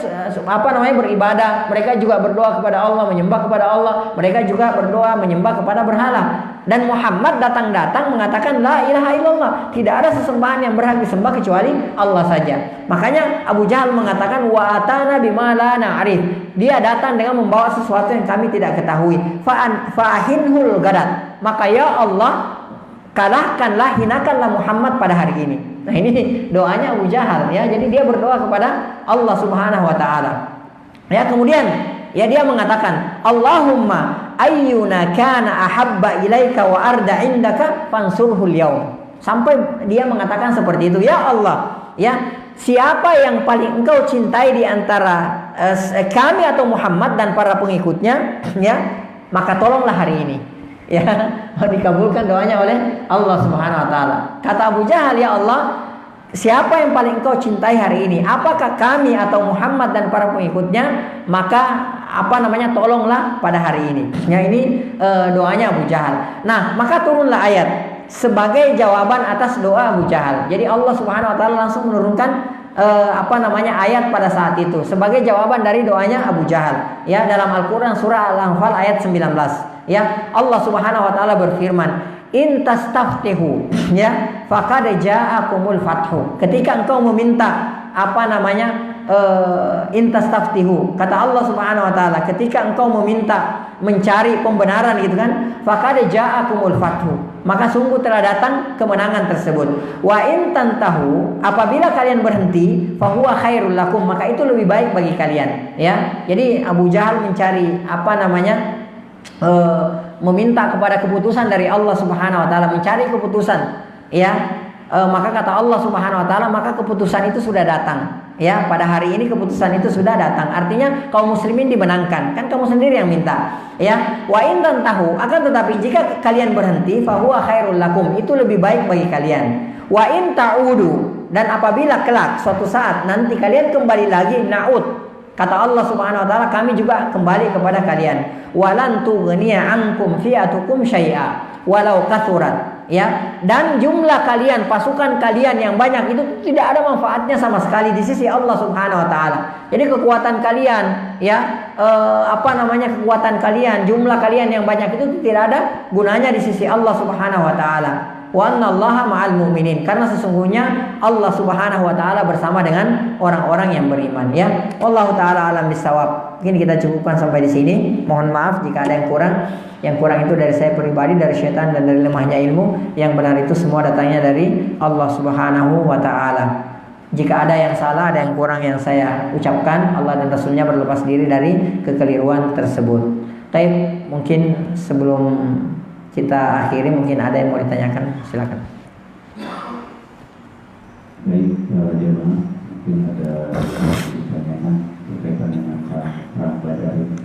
beribadah, mereka juga berdoa kepada Allah, menyembah kepada Allah, mereka juga berdoa menyembah kepada berhala. Dan Muhammad datang mengatakan la ilaha illallah, tidak ada sesembahan yang berhak disembah kecuali Allah saja. Makanya Abu Jahal mengatakan wa atana bima la na'rif. Dia datang dengan membawa sesuatu yang kami tidak ketahui. Fa'ahinhul gadat. Maka ya Allah, kalahkanlah, hinakanlah Muhammad pada hari ini. Nah, ini doanya Abu Jahal ya. Jadi dia berdoa kepada Allah Subhanahu wa taala. Ya, kemudian ya dia mengatakan, Allahumma ayyuna kana ahabba ilaika wa arda indaka fansurhul yaum. Sampai dia mengatakan seperti itu, ya Allah, ya, siapa yang paling engkau cintai di antara kami atau Muhammad dan para pengikutnya, ya, maka tolonglah hari ini. Ya, dikabulkan doanya oleh Allah Subhanahu wa taala. Kata Abu Jahal, ya Allah, siapa yang paling engkau cintai hari ini? Apakah kami atau Muhammad dan para pengikutnya? Maka tolonglah pada hari ini. Ya, ini doanya Abu Jahal. Nah, maka turunlah ayat sebagai jawaban atas doa Abu Jahal. Jadi Allah Subhanahu wa taala langsung menurunkan ayat pada saat itu sebagai jawaban dari doanya Abu Jahal. Ya, dalam Al-Qur'an surah Al-Anfal ayat 19. Ya, Allah Subhanahu wa taala berfirman, "In tastaftihu," ya, faqad ja'akumul fathu. Ketika engkau meminta in tastaftihu, kata Allah Subhanahu wa taala, ketika engkau meminta mencari pembenaran gitu kan, faqad ja'akumul fathu, maka sungguh telah datang kemenangan tersebut. Wa in tantahu, apabila kalian berhenti, fahuwa khairul lakum, maka itu lebih baik bagi kalian. Ya, jadi Abu Jahal mencari meminta kepada keputusan dari Allah Subhanahu wa taala, mencari keputusan, ya. Maka kata Allah Subhanahu wa taala, maka keputusan itu sudah datang. Ya, pada hari ini keputusan itu sudah datang. Artinya kaum muslimin dimenangkan. Kan kamu sendiri yang minta. Ya, wa in tantahu, akan tetapi jika kalian berhenti, fahuwa khairul lakum, itu lebih baik bagi kalian. Wa in ta'udu, dan apabila kelak suatu saat nanti kalian kembali lagi, na'ud, kata Allah Subhanahu wa taala, kami juga kembali kepada kalian. Walan tughniya ankum fi'atukum syai'a walau kathurat, ya, dan jumlah kalian, pasukan kalian yang banyak itu tidak ada manfaatnya sama sekali di sisi Allah Subhanahu wa taala. Jadi kekuatan kalian, ya, kekuatan kalian, jumlah kalian yang banyak itu tidak ada gunanya di sisi Allah Subhanahu wa taala. Wa annallaha ma'al mu'minin, karena sesungguhnya Allah Subhanahu wa taala bersama dengan orang-orang yang beriman, ya. Wallahu taala alam bisawab. Mungkin kita cukupkan sampai di sini. Mohon maaf jika ada yang kurang. Yang kurang itu dari saya pribadi, dari syaitan dan dari lemahnya ilmu. Yang benar itu semua datangnya dari Allah Subhanahu wa taala. Jika ada yang salah, ada yang kurang yang saya ucapkan, Allah dan Rasulnya berlepas diri dari kekeliruan tersebut. Baik, mungkin sebelum kita akhiri, mungkin ada yang mau ditanyakan, silakan. Baik, jemaah, mungkin ada pertanyaan berkaitan dengan perang Badar ini.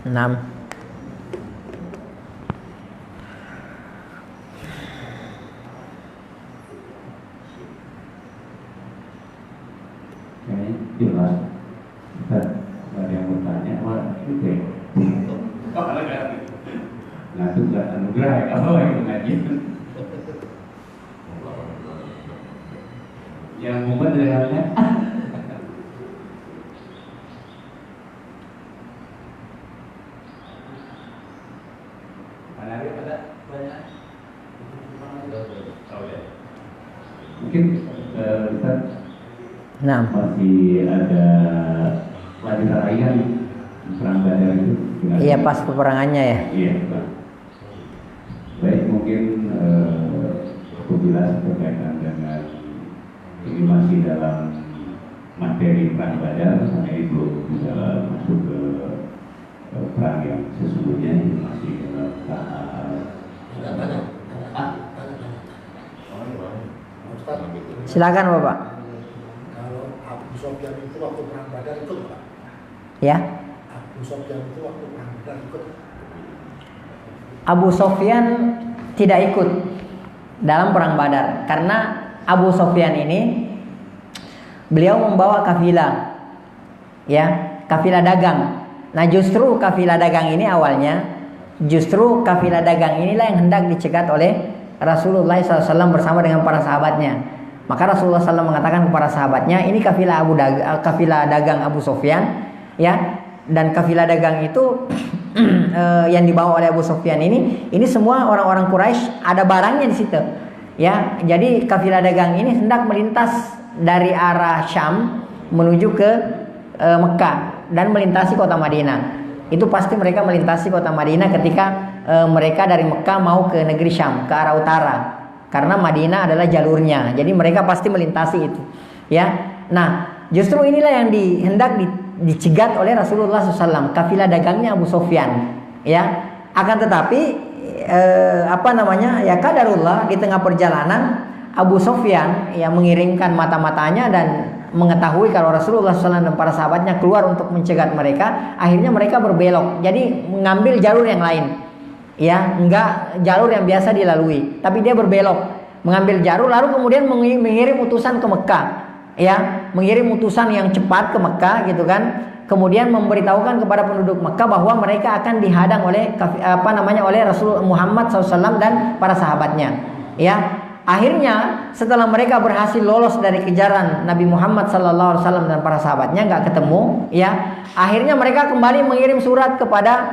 6. Kayaknya jelas. Ustaz, ada yang bertanya, wah itu ya. Ngantuk gak anugerah ya, apa yang mengaji? Yang mumet dari halnya. Mungkin Ustaz masih ada wanita lain perang Badar itu. Iya, pas peperangannya ya. Iya, Pak. Baik, mungkin apabila berkaitan dengan ini masih dalam materi perang Badar, karena ini belum bisa masuk ke perang yang sesungguhnya, ini masih dalam tahap. Silakan Bapak. Kalau Abu Sofyan itu waktu perang Badar ikut Pak? Ya. Abu Sofyan itu waktu perang Badar ikut? Abu Sofyan tidak ikut dalam perang Badar karena Abu Sofyan ini beliau membawa kafilah, ya, kafilah dagang. Nah, justru kafilah dagang ini awalnya, justru kafilah dagang inilah yang hendak dicegat oleh Rasulullah SAW bersama dengan para sahabatnya. Maka Rasulullah SAW mengatakan kepada sahabatnya, ini kafilah dagang Abu Sofyan, ya, dan kafilah dagang itu yang dibawa oleh Abu Sofyan ini semua orang-orang Quraisy, ada barangnya di situ, ya. Jadi kafilah dagang ini hendak melintas dari arah Syam menuju ke Mekah dan melintasi kota Madinah. Itu pasti mereka melintasi kota Madinah ketika mereka dari Mekah mau ke negeri Syam, ke arah utara. Karena Madinah adalah jalurnya. Jadi mereka pasti melintasi itu, ya. Nah, justru inilah yang hendak dicegat oleh Rasulullah SAW, kafilah dagangnya Abu Sofyan, ya. Akan tetapi ya qadarullah, di tengah perjalanan Abu Sofyan yang mengiringkan mata-matanya dan mengetahui kalau Rasulullah SAW dan para sahabatnya keluar untuk mencegat mereka, akhirnya mereka berbelok, jadi mengambil jalur yang lain, ya, enggak jalur yang biasa dilalui, tapi dia berbelok, mengambil jalur, lalu kemudian mengirim utusan ke Mekah, ya, mengirim utusan yang cepat ke Mekah, gitu kan, kemudian memberitahukan kepada penduduk Mekah bahwa mereka akan dihadang oleh oleh Rasul Muhammad SAW dan para sahabatnya, ya. Akhirnya setelah mereka berhasil lolos dari kejaran Nabi Muhammad SAW dan para sahabatnya, nggak ketemu, ya. Akhirnya mereka kembali mengirim surat kepada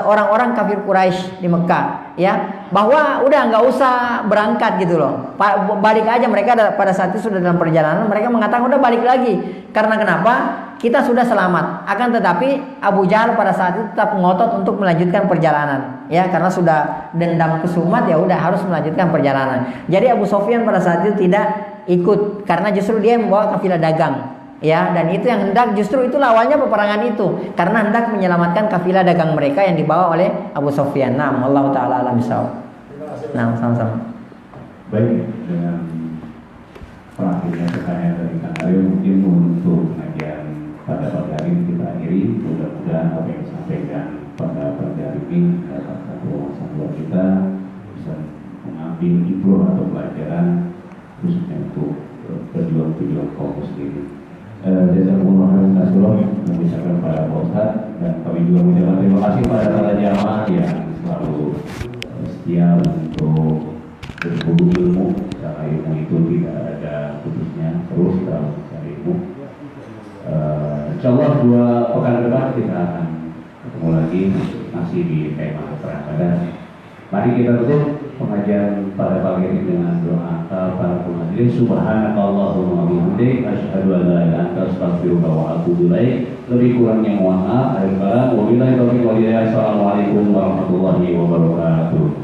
orang-orang kafir Quraisy di Mekah, ya, bahwa udah nggak usah berangkat gitu loh, balik aja. Mereka pada saat itu sudah dalam perjalanan, mereka mengatakan udah balik lagi. Karena kenapa? Kita sudah selamat. Akan tetapi Abu Jahal pada saat itu tetap ngotot untuk melanjutkan perjalanan, ya, karena sudah dendam kesumat, ya udah harus melanjutkan perjalanan. Jadi Abu Sofyan pada saat itu tidak ikut karena justru dia membawa kafilah dagang, ya, dan itu yang hendak, justru itu awalnya peperangan itu karena hendak menyelamatkan kafilah dagang mereka yang dibawa oleh Abu Sofyan. Nah, Allah taala alam bisawab. Nah, sama-sama. Baik, dengan terakhirnya pertanyaan dari Kang Aryo, mungkin untuk pengajian pada pagi hari ini kita akhiri. Mudah-mudahan apa yang disampaikan pada pagi hari ini dapat satu wawasan buat kita, bisa mengambil ibroh atau pelajaran khususnya untuk pejuang-pejuang kaum muslimin. Jazakumullah khairan katsiran, mengucapkan pada Pak Ustadz, dan kami juga mengucapkan terima kasih pada para jamaah yang selalu setia untuk berburu ilmu. Karena ilmu itu tidak ada putusnya, terus dalam mencari ilmu. Insyaallah 2 pekan depan kita akan ketemu lagi masih di tema perang Badar. Mari kita tutup pengajian pada pagi ini dengan doa para penghadirin. Subhanakallahumma wa bihamdik, asyhadu an la ilaha illa anta, astaghfiruka wa atubu ilaik. Lebih kurangnya mohon maaf. Akhir kata, wabillahi taufiq wal hidayah. Assalamualaikum warahmatullahi wabarakatuh.